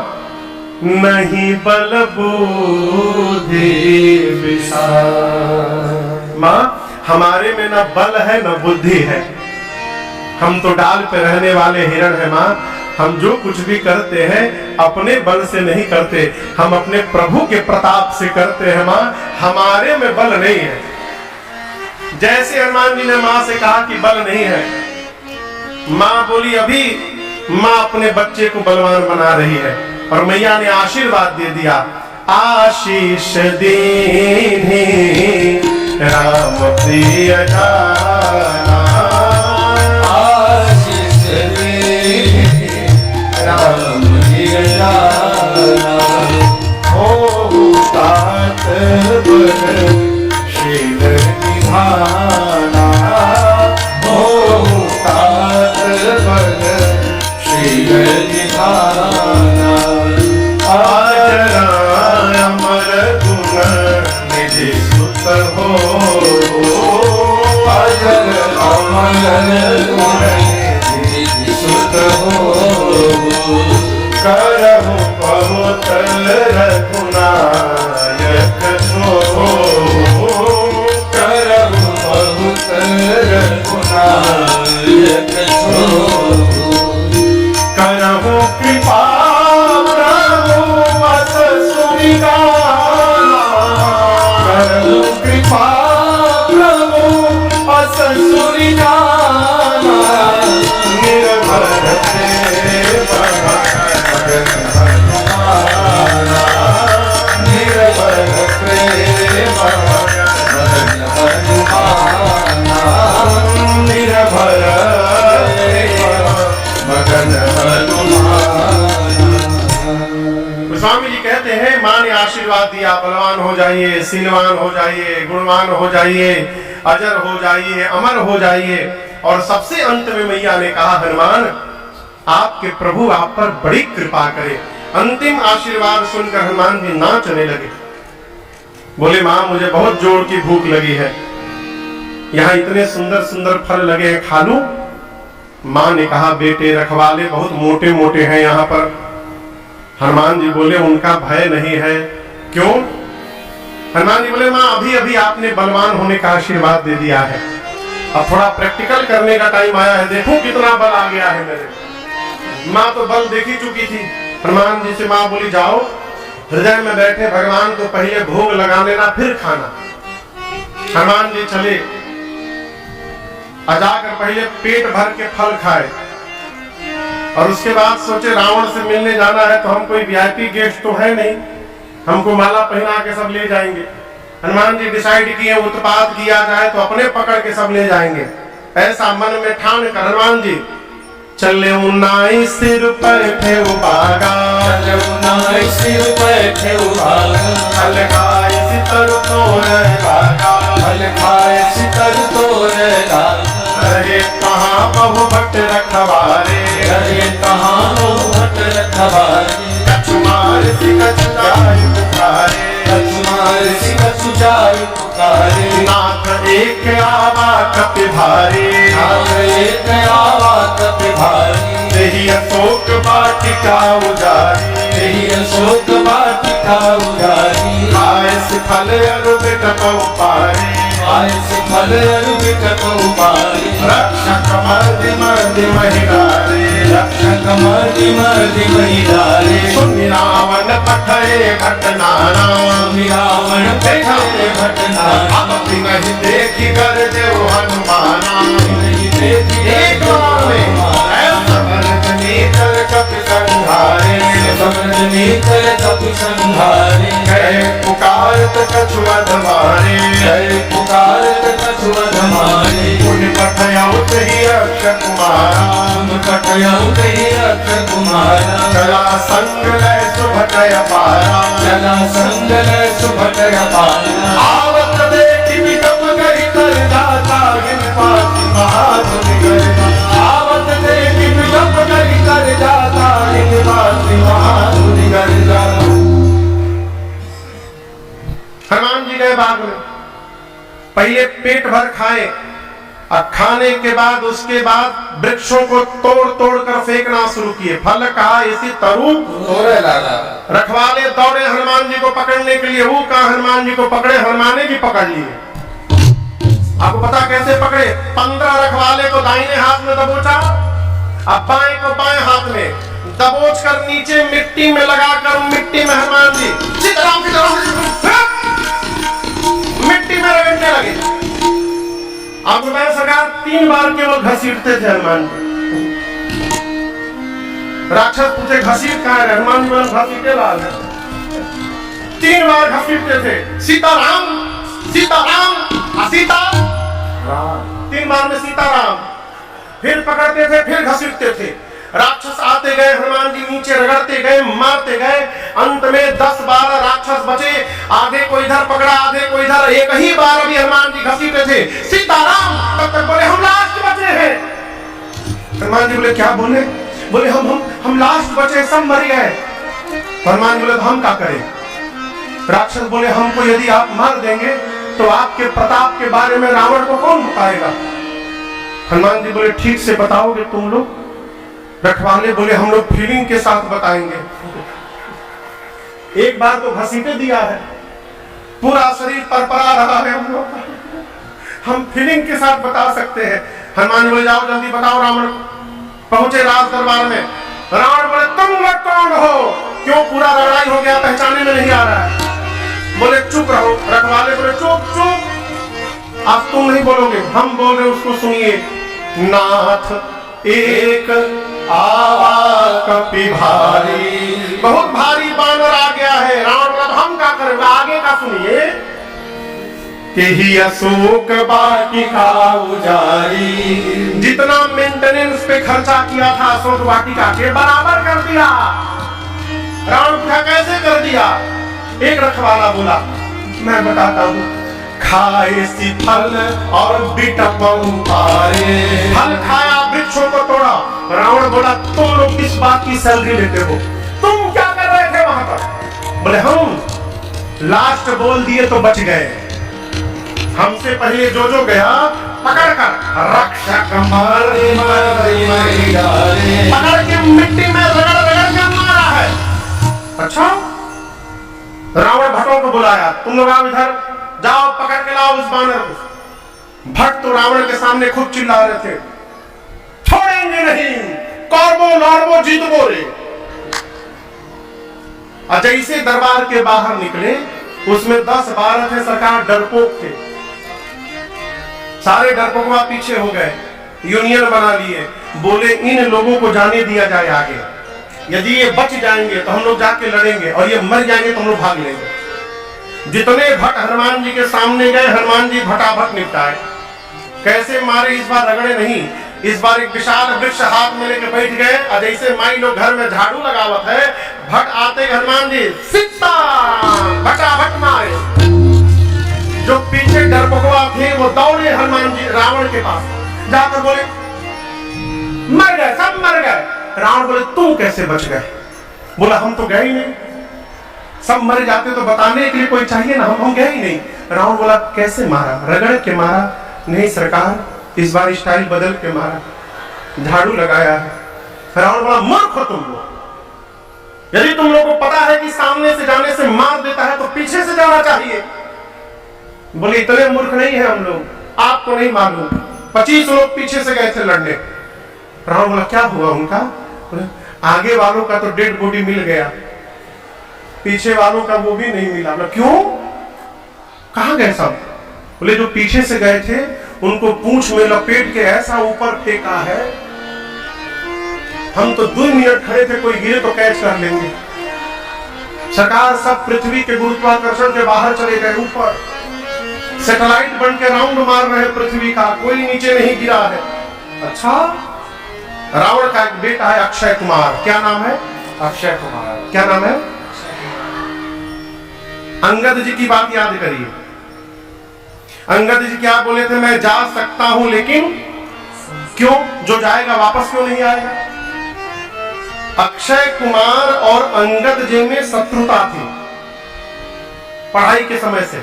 नहीं बल बुद्धि विशाल। माँ हमारे में न बल है न बुद्धि है, हम तो डाल पे रहने वाले हिरण है। माँ हम जो कुछ भी करते हैं अपने बल से नहीं करते, हम अपने प्रभु के प्रताप से करते हैं। माँ हमारे में बल नहीं है। जैसे हनुमान जी ने माँ से कहा कि बल नहीं है, माँ बोली अभी माँ अपने बच्चे को बलवान बना रही है और मैया ने आशीर्वाद दे दिया, आशीष दीनी राम प्रिय जाना, आशीष दीनी राम प्रिय जाना, हो तात बल शील निधाना, हो तात बल शील निधाना, अमर गुण निधि सुत हो, अजर अमर गुण निधि सुत हो, करहु बहुत रघुनायक सो, करहु बहुत रघुनायक सो, करहु कृपा प्रभु बस सुनि गाना, करहु कृपा प्रभु बस सुनि गाना, निर्भर प्रेम मगन हनुमाना, निर्भर प्रेम मगन हनुमाना, निर्भर मगन हनुमाना। स्वामी जी कहते हैं माँ ने आशीर्वाद दिया, बलवान हो जाइए, सीलवान हो जाइए, गुणवान हो जाइए, अजर हो जाइए, अमर हो जाइए। और सबसे अंत में मैया ने कहा हनुमान आपके प्रभु आप पर बड़ी कृपा करे। अंतिम आशीर्वाद सुनकर हनुमान जी नाचने लगे, बोले माँ मुझे बहुत जोर की भूख लगी है, यहाँ इतने सुंदर सुंदर फल लगे हैं खा लूं? माँ ने कहा बेटे रखवाले बहुत मोटे मोटे हैं यहाँ पर। हनुमान जी बोले उनका भय नहीं है। क्यों? हनुमान जी बोले माँ अभी अभी आपने बलवान होने का आशीर्वाद दे दिया है, अब थोड़ा प्रैक्टिकल करने का टाइम आया है, देखो कितना बल आ गया है मेरे। माँ तो बल देखी चुकी थी, हनुमान जी से माँ बोली जाओ हृदय में बैठे भगवान को पहले भोग लगा लेना फिर खाना। हनुमान जी चले और जाकर पहले पेट भर के फल खाए और उसके बाद सोचे रावण से मिलने जाना है तो हम कोई वीआईपी गेस्ट तो है नहीं, हमको माला पहना के सब ले जाएंगे। हनुमान जी डिसाइड किए उत्पात किया जाए तो अपने पकड़ के सब ले जाएंगे। ऐसा मन में ठान कर हनुमान जी चले उन्नाई सिर पर थे उबागा, चले उन्नाई सिर पर थे उबागा, फल खाए सितर तोड़ लागा, फल खाए सितर तोड़ लागा। अरे कहाँ बहु भट्ट रखवारे, अरे कहाँ बहु भट्ट रखवारे, कछुमार सिकछ जाय पुकारे, कछुमार सिकछ जाय पुकारे। नाथ एक आवा कपि भारी, नाथ एक आवा कपि भारी। तेहि अशोक वाटिका उजारी, तेहि अशोक वाटिका उजारी। आयस फल अरु बिटपउ पारी, आयस फल अरु बिटपउ पारी। रक्षक मर्दि मर्दि महिलारे, रक्षक मर्दि मर्दि महिलारे। सुनि रावण पठये घटनाना, सुनि रावण पठये घटनाना। अब नहीं देखी कर देव हनुमाना, नहीं देखी एक बार में समर्थ कपि संहारे, समर्थ नेत्र कपि संहारे। गए पुकारत कछु अधमारे, जय पुकारत कछु अधमारे। उन पठयाउत ही अक्षय कुमारा, उन पठयाउत ही अक्षय कुमारा। चला संग लय सुभटय पारा, चला संग लय सुभटय पारा। आवत देखी विकप गई कर दाता, हिन पाति महाधुनि गरिमा। आवत देखी विकप गई कर दाता, हिन पाति महाधुनि गरिमा। हनुमान जी गए बाग में, पहले पेट भर खाए और खाने के बाद उसके बाद वृक्षों को तोड़ तोड़ कर फेंकना शुरू किए। फल कहा इसी तरु तोड़े लागा। रखवाले दौड़े हनुमान जी को पकड़ने के लिए, वो कहा हनुमान जी को पकड़े, हनुमान जी पकड़ लिए। आपको पता कैसे पकड़े? 15 रखवाले को दाहिने हाथ में दबोचा, अब बाएं को बाएं हाथ में दबोच कर नीचे मिट्टी में लगाकर मिट्टी में हनुमान जी सीताराम मिट्टी में रगड़ने लगे। आपको मैं सरकार 3 बार केवल घसीटते थे हनुमान जी। राक्षस पूछे घसीट कहाँ है? हनुमान जी बोले घसीटे लाल है। 3 बार घसीटते थे, सीताराम सीताराम सीता 3 बार में सीताराम, फिर पकड़ते थे फिर घसीटते थे। राक्षस आते गए, हनुमान जी नीचे रगड़ते गए, मारते गए। अंत में 10-12 राक्षस बचे, आधे को इधर पकड़ा आधे को इधर। एक ही बार अभी हनुमान जी घसीटे थे, सीताराम, तब तक बोले हम लास्ट बचे हैं। हनुमान जी बोले क्या बोले? बोले हम लास्ट बचे, सब मर गए। हनुमान जी बोले हम क्या करें? राक्षस बोले हमको यदि आप मार देंगे तो आपके प्रताप के बारे में रावण को कौन बताएगा? हनुमान जी बोले ठीक से बताओगे तुम लोग? रखवाले बोले हम लोग फीलिंग के साथ बताएंगे। एक बार तो घसीटे दिया है, पूरा शरीर परपरा रहा है, हम फीलिंग के साथ बता सकते हैं। हनुमान जी बोले जाओ जल्दी बताओ रावण को। पहुंचे राज दरबार में, रावण बोले तुम लोग कौन हो? क्यों पूरा लड़ाई हो गया, पहचाने में नहीं आ रहा है। बोले चुप रहो। रखवाले बोले चुप चुप, अब तुम नहीं बोलोगे, हम बोल रहे उसको सुनिए। नाथ एक आवा कपि भारी, बहुत भारी बानर आ गया है। रावण बोला हम क्या करें? आगे का सुनिए। तेहि अशोक वाटिका उजारी, जितना मेंटेनेंस पे खर्चा किया था अशोक वाटिका के बराबर कर दिया। रावण पूछा कैसे कर दिया? एक रखवाला बोला मैं बताता हूँ। खाए सी फल और बिटपउ पारे, फल खाया वृक्षों को तोड़ा। रावण बोला तुम लोग किस बात की सैलरी लेते हो? तुम क्या कर रहे थे वहां पर? बोले हम लास्ट बोल दिए तो बच गए, हमसे पहले जो जो गया पकड़ कर रक्षक मर्दि मर्दि महिलारे, पकड़ के मिट्टी में रगड़ रगड़ के मारा है। अच्छा, रावण भट्टों को बुलाया, तुम लोग आओ इधर, जाओ पकड़ के लाओ उस बानर को। भट्ट तो रावण के सामने खुद चिल्ला रहे थे छोड़ेंगे नहीं, कौरवो लौरवो जीतवो रे। और जैसे दरबार के बाहर निकले, उसमें 10-12 थे सरकार, डरपोक थे। सारे डरपोक पीछे हो गए, यूनियन बना लिए, बोले इन लोगों को जाने दिया जाए आगे, यदि ये बच जाएंगे तो हम लोग जाके लड़ेंगे, और ये मर जाएंगे तो हम लोग भाग लेंगे। जितने भट्ट हनुमान जी के सामने गए, हनुमान जी भटाभट निपटाए। कैसे मारे इस बार रगड़े नहीं, इस बार एक विशाल वृक्ष हाथ में लेके बैठ गए, और जैसे माई लोग घर में झाड़ू लगावत है, भट आते हनुमान जी सीता भटाभट मारे। जो पीछे डरपोकवा थे वो दौड़े हनुमान जी रावण के पास, जाकर बोले मर गए, सब मर गए। रावण बोले तुम कैसे बच गए? बोला हम तो गए ही नहीं, सब मर जाते तो बताने के लिए कोई चाहिए ना, हम गए ही नहीं। रावण बोला कैसे मारा? रगड़ के मारा? नहीं सरकार, इस बार स्टाइल बदल के मारा, झाड़ू लगाया है। रावण बोला मूर्ख हो तुम लोग, यदि तुम लोगों को पता है कि सामने से जाने से मार देता है तो पीछे से जाना चाहिए। बोले इतने मूर्ख नहीं है हम लोग, आपको नहीं मालूम, 25 लोग पीछे से गए थे लड़ने। रावण बोला क्या हुआ उनका? बोले आगे वालों का तो डेड बॉडी मिल गया, पीछे वालों का वो भी नहीं मिला। बोला क्यों, कहां गए सब? बोले जो पीछे से गए थे उनको पूंछ में लपेट के ऐसा ऊपर फेंका है, हम तो 2 मिनट खड़े थे, कोई गिरे तो कैच कर लेंगे। सरकार सब पृथ्वी के गुरुत्वाकर्षण के बाहर चले गए, ऊपर सैटेलाइट बन के राउंड मार रहे पृथ्वी का, कोई नीचे नहीं गिरा है। अच्छा, रावण का एक बेटा है अक्षय कुमार, क्या नाम है? अक्षय कुमार। क्या नाम है? अंगद जी की बात याद करिए, अंगद जी क्या बोले थे? मैं जा सकता हूं लेकिन क्यों? जो जाएगा वापस क्यों नहीं आएगा? अक्षय कुमार और अंगद जी में शत्रुता थी पढ़ाई के समय से।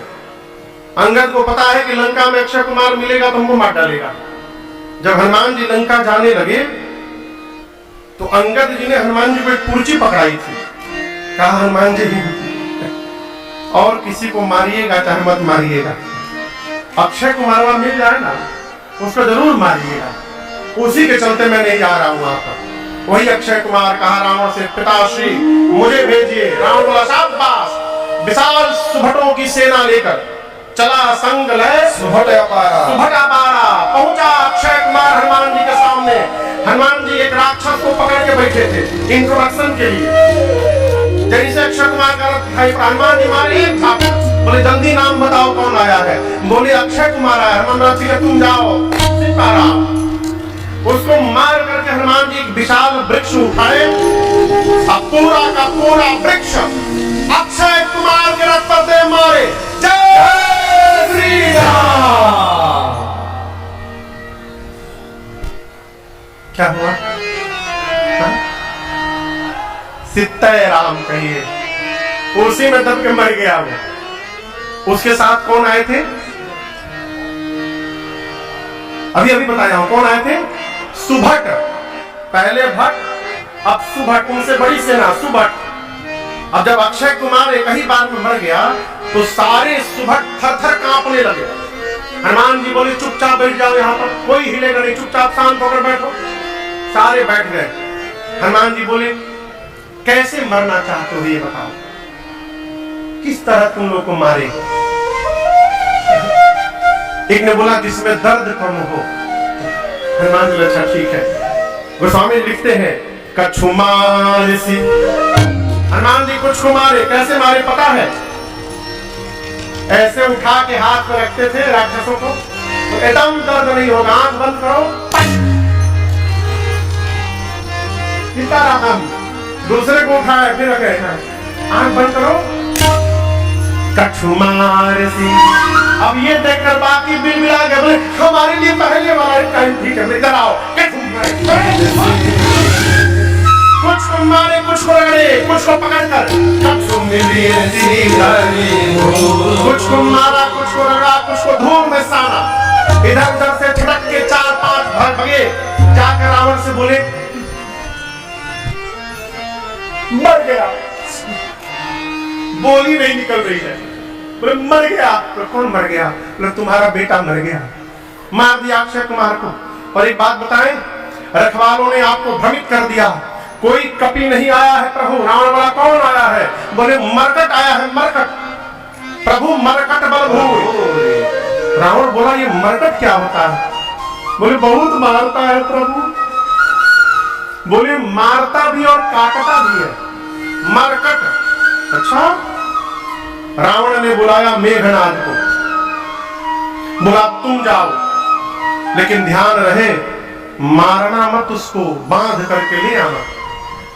अंगद को पता है कि लंका में अक्षय कुमार मिलेगा तो हमको मार डालेगा। जब हनुमान जी लंका जाने लगे तो अंगद जी ने हनुमान जी को एक कुर्सी पकड़ाई थी, कहा हनुमान जी और किसी को मारिएगा चाहे मत मारिएगा, अक्षय कुमार वहां मिल जाए ना उसको जरूर मारिएगा। उसी के चलते मैं नहीं जा रहा हूं वहां पर। वही अक्षय कुमार कहा रावण से पिताश्री मुझे भेजिए। रावण बोला शाबाश, विशाल सुभटों की सेना लेकर चला संग लय सुभट अपारा। पहुंचा अक्षय कुमार हनुमान जी के सामने। हनुमान जी एक राक्षस को पकड़ के बैठे थे इंट्रोडक्शन के लिए। जैसे अक्षय कुमार का हनुमान जी मारे एक था, बोले जल्दी नाम बताओ कौन आया है? बोले अक्षय कुमार आया। हनुमान जी तुम जाओ, उसको मार करके हनुमान जी एक विशाल वृक्ष उठाए, अब पूरा का पूरा वृक्ष अक्षय कुमार के रथ पर दे मारे। जय श्री राम। क्या हुआ? सीताय राम कहिए, उसी में दब के मर गया वो। उसके साथ कौन आए थे? अभी अभी बताया हूं कौन आए थे? सुभट। पहले भट्ट, अब सुभट, उनसे बड़ी सेना सुभट। अब जब अक्षय कुमार एक ही बार में मर गया तो सारे सुभट थर थर कांपने लगे। हनुमान जी बोले चुपचाप बैठ जाओ, यहाँ पर कोई हिलेगा नहीं, चुपचाप शांत होकर बैठो। सारे बैठ गए। हनुमान जी बोले कैसे मरना चाहते हो ये बताओ, किस तरह तुम लोग को मारे? एक ने बोला जिसमें दर्द कम हो। हनुमान जी अच्छा ठीक है। गोस्वामी लिखते हैं कछु मारे सी, हनुमान जी कुछ को मारे। कैसे मारे पता है? ऐसे उठा के हाथ में रखते थे राक्षसों को, तो एकदम दर्द नहीं होगा। आंख बंद करो, सीताराम। दूसरे को उठाया फिर रखे, आंख बंद करो, कछु मारे सी। अब ये देखकर बाकी बिल मिला गए, बोले हमारे लिए पहले वाला टाइम ठीक है, इधर आओ। कुछ को मारे, कुछ को रगड़े, कुछ को पकड़कर कुछ को मारा, कुछ को रगड़ा, कुछ को धूम में साना। इधर उधर से छटक के 4-5 भाग भगे। जाकर रावण से बोले मर गया। बोली नहीं निकल रही है। बोले मर गया। तो कौन मर गया? बोले तुम्हारा बेटा मर गया, मार दिया अक्षय कुमार को। और एक बात बताएं, रखवालों ने आपको भ्रमित कर दिया, कोई कपि नहीं आया है प्रभु। रावण बोला कौन आया है? बोले मरकट आया है, मरकट। प्रभु मरकट बल भूरि। रावण बोला ये मरकट क्या होता है? बोले बहुत मारता है प्रभु। बोले मारता भी और काटता भी है, मरकट। अच्छा। रावण ने बुलाया मेघनाद को, बोला तुम जाओ, लेकिन ध्यान रहे मारना मत, उसको बांध करके ले आना।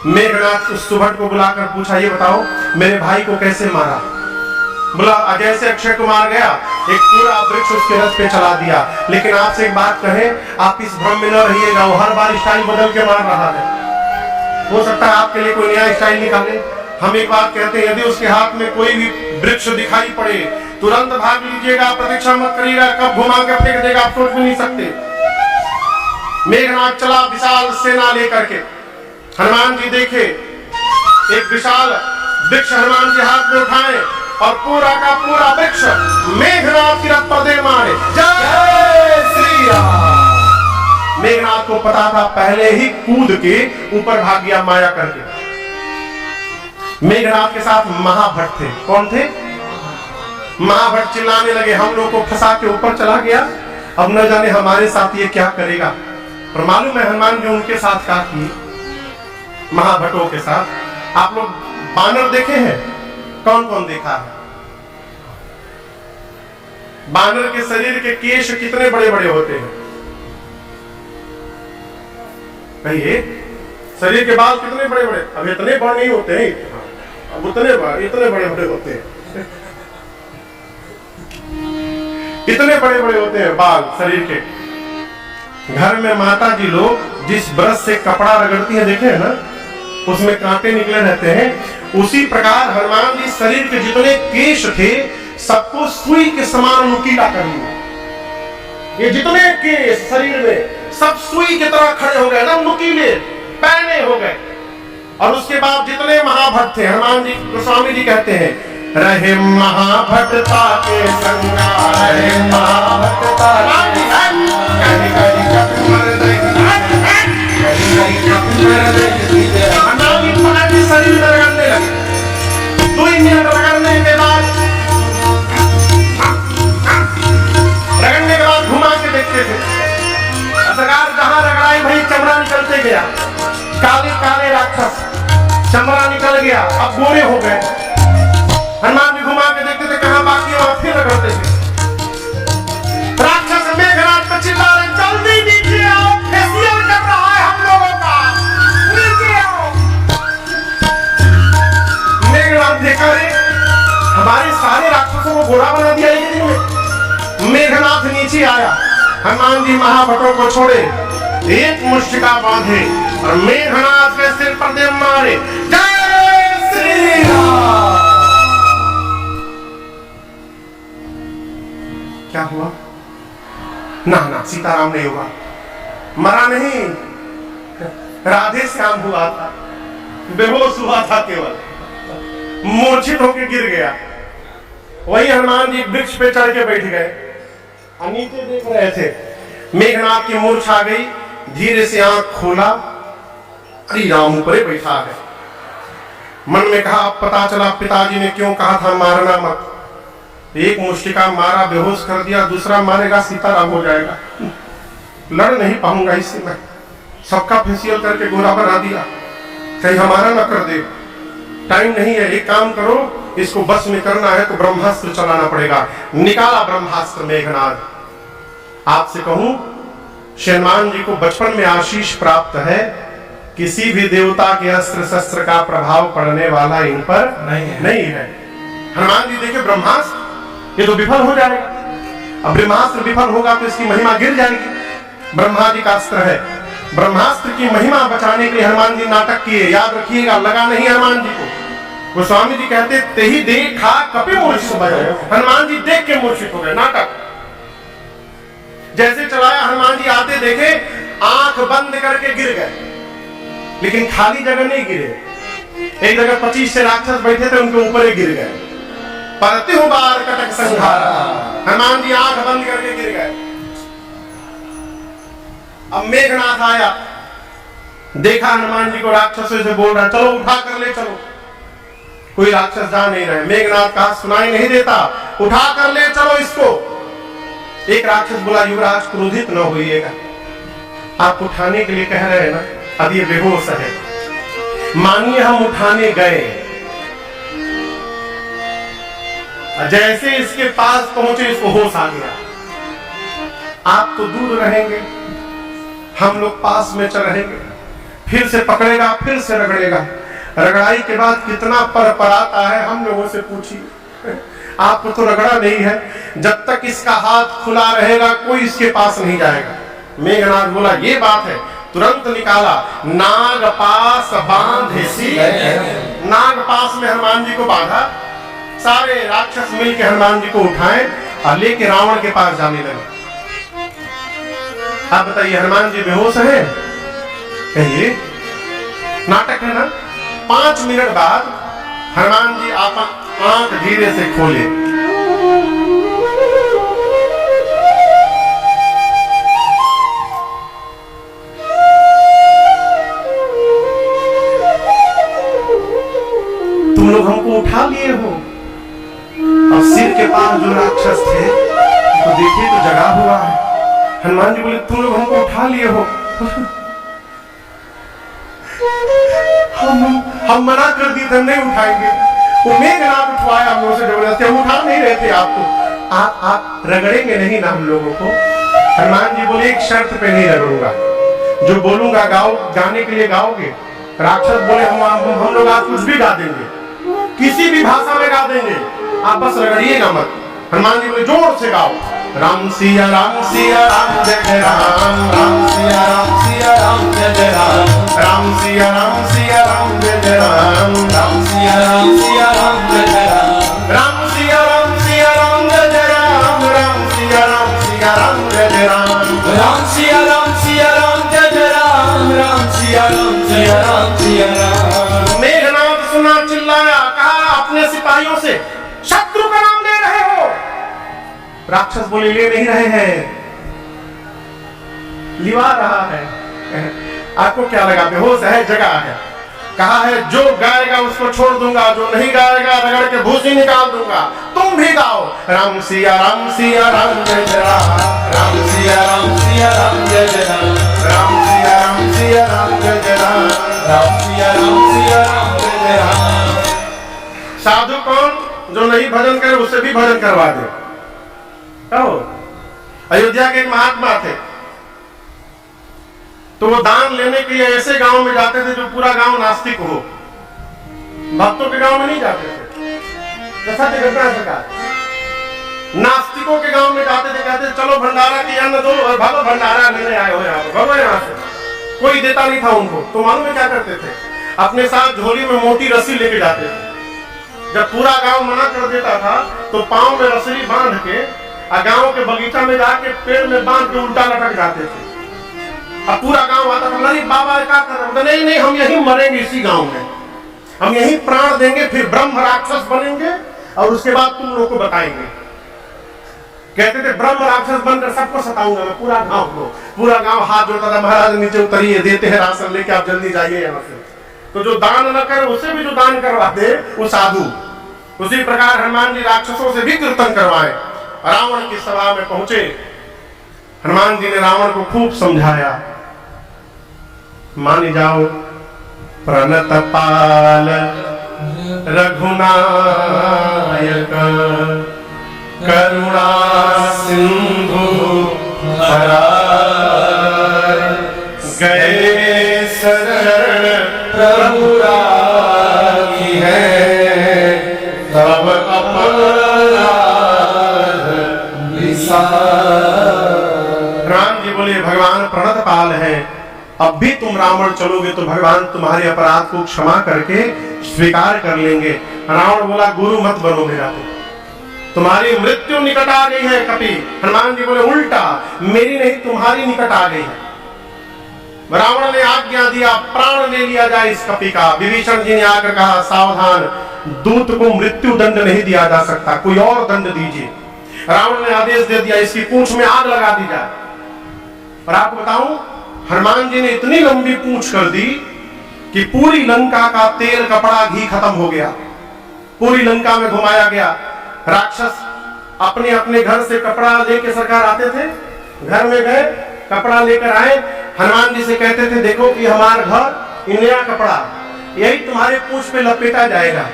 मेघनाद उस सुभट को बुलाकर पूछा ये बताओ मेरे भाई को कैसे मारा? बोला जैसे अक्षय कुमार गया एक पूरा वृक्ष उसके रथ पे चला दिया। लेकिन आपसे एक बात कहे, आप इस भ्रम में न रहिएगा, वो हर बार स्टाइल बदल के मार रहा है। हो सकता है आपके लिए कोई नया स्टाइल निकाले। हम एक बात कहते हैं, यदि उसके हाथ में कोई भी वृक्ष दिखाई पड़े तुरंत भाग लीजिएगा, प्रतीक्षा मत करिएगा, कब घुमा के फेंक देगा आप सोच भी नहीं सकते। मेघनाद चला विशाल सेना लेकर के। हनुमान जी देखे एक विशाल वृक्ष हनुमान जी हाथ में उठाए और पूरा का पूरा वृक्ष मेघनाद की रथ पर दे मारे। जय श्री राम। मेघनाद को पता था, पहले ही कूद के ऊपर भाग गया माया करके। मेघनाद के साथ महाभट्ट थे। कौन थे? महाभट्ट चिल्लाने लगे हम लोग को फंसा के ऊपर चला गया, अब न जाने हमारे साथ ये क्या करेगा। और मालूम है हनुमान जी उनके साथ क्या किए? महाभट्टों के साथ। आप लोग बानर देखे हैं? कौन कौन देखा है? बानर के शरीर के केश कितने बड़े बड़े होते हैं? कहिए, शरीर के बाल कितने बड़े बड़े? अब इतने बड़े नहीं होते हैं, अब इतने बड़े होते हैं। इतने बड़े बड़े होते हैं बाल शरीर के। घर में माता जी लोग जिस ब्रश से कपड़ा रगड़ती है, देखे है ना, उसमें कांटे निकले रहते हैं। उसी प्रकार हनुमान जी शरीर के जितने केश थे सबको सुई के समान नुकीला कर लिया। ये जितने केश शरीर में सब सुई की तरह खड़े हो गए ना, नुकीले पैने हो गए। और उसके बाद जितने महाभट्ट थे, हनुमान जी गोस्वामी जी कहते हैं रहे महाभट्टता के संगा, रहे महाभट्टता के शरीर में रगड़ने लगे। 2 मिनट रगड़ने के बाद घुमा के देखते थे। सरकार जहां रगड़ाई भाई चमड़ा निकलते गया, काले काले राक्षस चमड़ा निकल गया, अब गोरे हो गए। हनुमान जी घुमा के देखते थे कहां बाकी, वहां फिर रगड़ते थे। राक्षस मेघनाद पे चिल्ला रहे जल्दी नीचे आओ, फेशियल कर रहा है हम लोगों का, नीचे आओ। मेघनाद देखा रे हमारे सारे राक्षसों को गोरा बना दिया एक दिन में। मेघनाद नीचे आया, हनुमान जी महाभट्टों को छोड़े, एक मुष्टिका बांधे और मेघनाद के सिर पर दे मारे। जय श्री राम। क्या हुआ? ना ना, सीताराम नहीं हुआ, मरा नहीं, राधे श्याम हुआ था, बेहोश हुआ था, केवल मूर्छित होकर गिर गया। वही हनुमान जी वृक्ष पे चढ़ के बैठ गए, नीचे देख रहे थे। मेघनाद की मूर्छा आ गई, धीरे से आंख खोला, अरे राम ऊपर बैठा है। मन में कहा अब पता चला पिताजी ने क्यों कहा था मारना मत। एक मुष्टिका मारा, बेहोश कर दिया, दूसरा मारेगा सीताराम हो जाएगा, लड़ नहीं पाऊंगा इससे मैं। सबका फेशियल करके गोरा बना दिया, कहीं हमारा न कर दे। टाइम नहीं है, एक काम करो, इसको बस में करना है तो ब्रह्मास्त्र चलाना पड़ेगा। निकाला ब्रह्मास्त्र मेघनाद। आपसे कहूं, हनुमान जी को बचपन में आशीष प्राप्त है, किसी भी देवता के अस्त्र शस्त्र का प्रभाव पड़ने वाला इन पर नहीं है। हनुमान जी देखे ब्रह्मास्त्र, ये तो विफल हो जाएगा। अब ब्रह्मास्त्र विफल होगा तो इसकी महिमा गिर जाएगी। ब्रह्मा जी का अस्त्र है, ब्रह्मास्त्र की महिमा बचाने के लिए हनुमान जी नाटक किए। याद रखिएगा, लगा नहीं हनुमान जी को। गोस्वामी जी कहते ते ही देखा कपि मूर्छित भये। हनुमान जी देख के मूर्छित हो गए। नाटक जैसे चलाया, हनुमान जी आते देखे, आंख बंद करके गिर गए, लेकिन खाली जगह नहीं गिरे। एक जगह 25 से राक्षस बैठे थे, उनके ऊपर ही गिर गए। परतिहु बार कटक संहारा। हनुमान जी आंख बंद करके गिर गए। अब मेघनाथ आया, देखा हनुमान जी को राक्षसों से बोल रहा, चलो उठा कर ले चलो। कोई राक्षस जा नहीं रहे। मेघनाथ कहा सुनाई नहीं देता, उठा कर ले चलो इसको। एक राक्षस बोला, युवराज क्रोधित न होइएगा, आप उठाने के लिए कह रहे हैं ना, अब ये बेहोश है। मानिए हम उठाने गए, जैसे इसके पास पहुंचे इसको होश आ गया। आप तो दूर रहेंगे, हम लोग पास में चल रहेंगे, फिर से पकड़ेगा, फिर से रगड़ेगा। रगड़ाई के बाद कितना पर आता है हम लोगों से पूछिए। आपको तो रगड़ा नहीं है, जब तक इसका हाथ खुला रहेगा कोई इसके पास नहीं जाएगा। मेघनाथ बोला ये बात है, तुरंत निकाला, नाग पास बांधे सी। नाग पास में हनुमान जी को बांधा। सारे राक्षस मिलकर हनुमान जी को उठाए और लेके रावण के पास जाने लगे। आप बताइए हनुमान जी बेहोश है? कहिए, नाटक है ना। 5 मिनट बाद हनुमान जी आप आंख धीरे से खोले। तुम लोग हमको उठा लिए हो। और सिर के पास जो राक्षस थे तो देखिए तो जगा हुआ है। हनुमान जी बोले तुम लोग हमको उठा लिए हो। हम मना कर दिए थे नहीं उठाएंगे। वो मेघनाथ उठवाया हम लोगों से जबरदस्ती, हम उठा नहीं रहे थे आपको। आप रगड़ेंगे नहीं ना हम लोगों को। हनुमान जी बोले एक शर्त पे नहीं रगड़ूंगा, जो बोलूंगा गाओ, गाने के लिए गाओगे। राक्षस बोले हम लोग आज कुछ भी गा देंगे, किसी भी भाषा में गा देंगे, आप बस रगड़िएगा मत। हनुमान जी बोले जोर से गाओ, राम सिया राम सिया राम जय जय राम, राम सिया राम सिया राम जय जय राम, राम सिया राम सिया राम जय जय राम, राम सिया राम सिया राम जय जय राम, राम सिया राम सिया राम जय जय राम, राम सिया राम सिया राम जय जय राम, राम सिया राम सिया राम जय जय राम, राम सिया राम सिया राम सिया राम। मेघनाथ सुना, चिल्लाया, कहा अपने सिपाहियों से शत्रु का नाम ले रहे हो। राक्षस बोले ले नहीं रहे हैं, लिवा रहा है। आपको क्या लगा बेहोश है? जगह है। कहा है जो गाएगा उसको छोड़ दूंगा, जो नहीं गाएगा रगड़ के भूसी निकाल दूंगा। तुम भी गाओ, राम सिया राम सिया राम जय जय राम, राम सिया राम सिया राम जय जय राम, राम सिया राम सिया राम जय जय राम, राम सिया राम सिया राम जय जय राम। साधु कौन? जो नहीं भजन करे उससे भी भजन करवा दे। अयोध्या के एक महात्मा थे, तो वो दान लेने के लिए ऐसे गांव में जाते थे जो पूरा गांव नास्तिक हो। भक्तों के गांव में नहीं जाते थे, जैसा घटना सरकार नास्तिकों के गांव में जाते थे। कहते चलो भंडारा की अन्न दो, और भागो भंडारा लेने आए हो यहाँ पे, भागो यहाँ से। कोई देता नहीं था उनको, तो मालूम है क्या करते थे? अपने साथ झोली में मोटी रस्सी लेके जाते थे। जब पूरा गांव मना कर देता था तो पांव में रस्सी बांध के गांव के बगीचा में जाके पेड़ में बांध के उल्टा लटक जाते थे। अब पूरा गांव आता था, नहीं बाबा क्या कर रहे? नहीं नहीं, हम यहीं मरेंगे इसी गांव में, हम यहीं प्राण देंगे, फिर ब्रह्म राक्षस बनेंगे और उसके बाद तुम लोगों को बताएंगे। कहते थे ब्रह्म राक्षस बनकर सबको सताऊंगा मैं, पूरा गांव को। पूरा गांव हाथ जोड़ता था, महाराज नीचे उतरिए, देते हैं राशन लेके, आप जल्दी जाइए यहाँ से। तो जो दान न करे उसे भी जो दान करवा दे वो साधु। उसी प्रकार हनुमान जी राक्षसों से भी कीर्तन करवाए। रावण की सभा में पहुंचे, हनुमान जी ने रावण को खूब समझाया। मानी जाओ, प्रणत पाल रघुनायक, करुणा सिंधु हराय, गए शरण प्रभु राखी है, तब अपराध विसार। राम जी बोले भगवान प्रणत पाल है, अब भी तुम रावण चलोगे तो भगवान तुम्हारे अपराध को क्षमा करके स्वीकार कर लेंगे। रावण बोला गुरु मत बनो मेरा, तुम्हारी मृत्यु निकट आ गई है कपि। हनुमान जी बोले उल्टा, मेरी नहीं तुम्हारी निकट आ गई है। रावण ने आज्ञा दिया प्राण ले लिया जाए इस कपि का। विभीषण जी ने आकर कहा सावधान, दूत को मृत्यु दंड नहीं दिया जा सकता, कोई और दंड दीजिए। रावण ने आदेश दे दिया इसकी पूंछ में आग लगा दी जाए। और आपको बताऊं हनुमान जी ने इतनी लंबी पूंछ कर दी कि पूरी लंका का तेल कपड़ा घी खत्म हो गया। पूरी लंका में घुमाया गया। राक्षस अपने अपने घर से कपड़ा लेके सरकार आते थे, घर में गए कपड़ा लेकर आए, हनुमान जी से कहते थे देखो कि हमारा घर ये नया कपड़ा यही तुम्हारे पूंछ पे लपेटा जाएगा।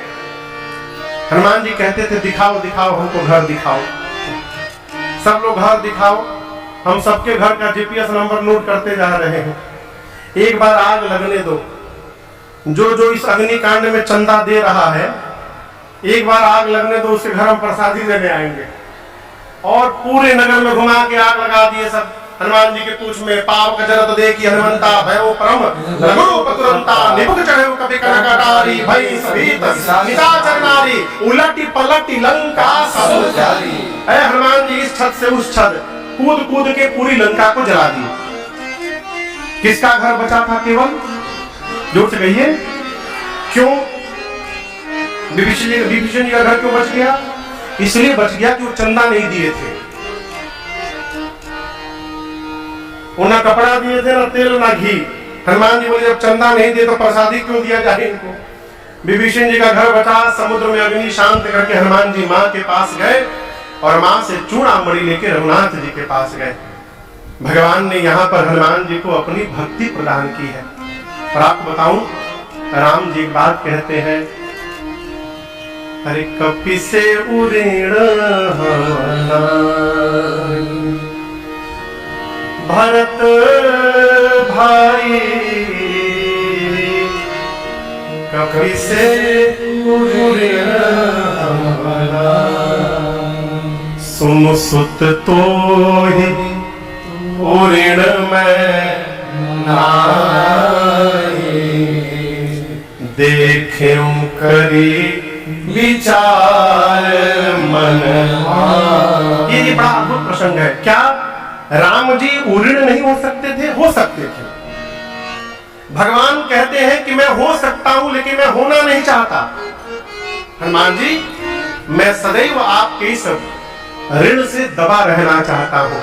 हनुमान जी कहते थे दिखाओ दिखाओ हमको घर दिखाओ। सब लोग घर दिखाओ। हम सबके घर का जीपीएस नंबर नोट करते जा रहे हैं। एक बार आग लगने दो। जो जो इस अग्निकांड में चंदा दे रहा है एक बार आग लगने दो, उसके घर हम प्रसादी देने आएंगे। और पूरे नगर में घुमा के आग लगा दिए सब हनुमान जी के पूंछ में। पाव का जरत देखी हनुमंता भयो परम लगो पतुरंता निपुक चढ़ो कपि कनकटारी भई सहित निशाचर नारी उलटी पलटी लंका सब जारी। ऐ हनुमान जी इस छत से उस छत कूद कूद के पूरी लंका को जला दी। किसका घर बचा था केवल? जोर से कहिए क्यों? विभीषण जी का घर क्यों बच गया? इसलिए बच गया कि वो चंदा नहीं दिए थे। ना कपड़ा दिए थे, ना तेल, ना घी। हनुमान जी बोले जब चंदा नहीं दिए तो प्रसादी क्यों दिया जाए इनको? विभीषण जी का घर बचा। समुद्र में अग्नि शांत करके हनुमान जी माँ के पास गए और माँ से चूड़ामणि लेके रघुनाथ जी के पास गए। भगवान ने यहाँ पर हनुमान जी को अपनी भक्ति प्रदान की है। और आपको बताऊं, राम जी एक बात कहते हैं, अरे कपि से उड़ेण भरत भाई, कपि से उड़ेण सुन सुत तो ही उड़ेण में देखें करी विचार मन। ये बड़ा अद्भुत प्रसंग है। क्या राम जी उऋण नहीं हो सकते थे? हो सकते थे। भगवान कहते हैं कि मैं हो सकता हूं लेकिन मैं होना नहीं चाहता। हनुमान जी मैं सदैव आपके इस ऋण से दबा रहना चाहता हूं।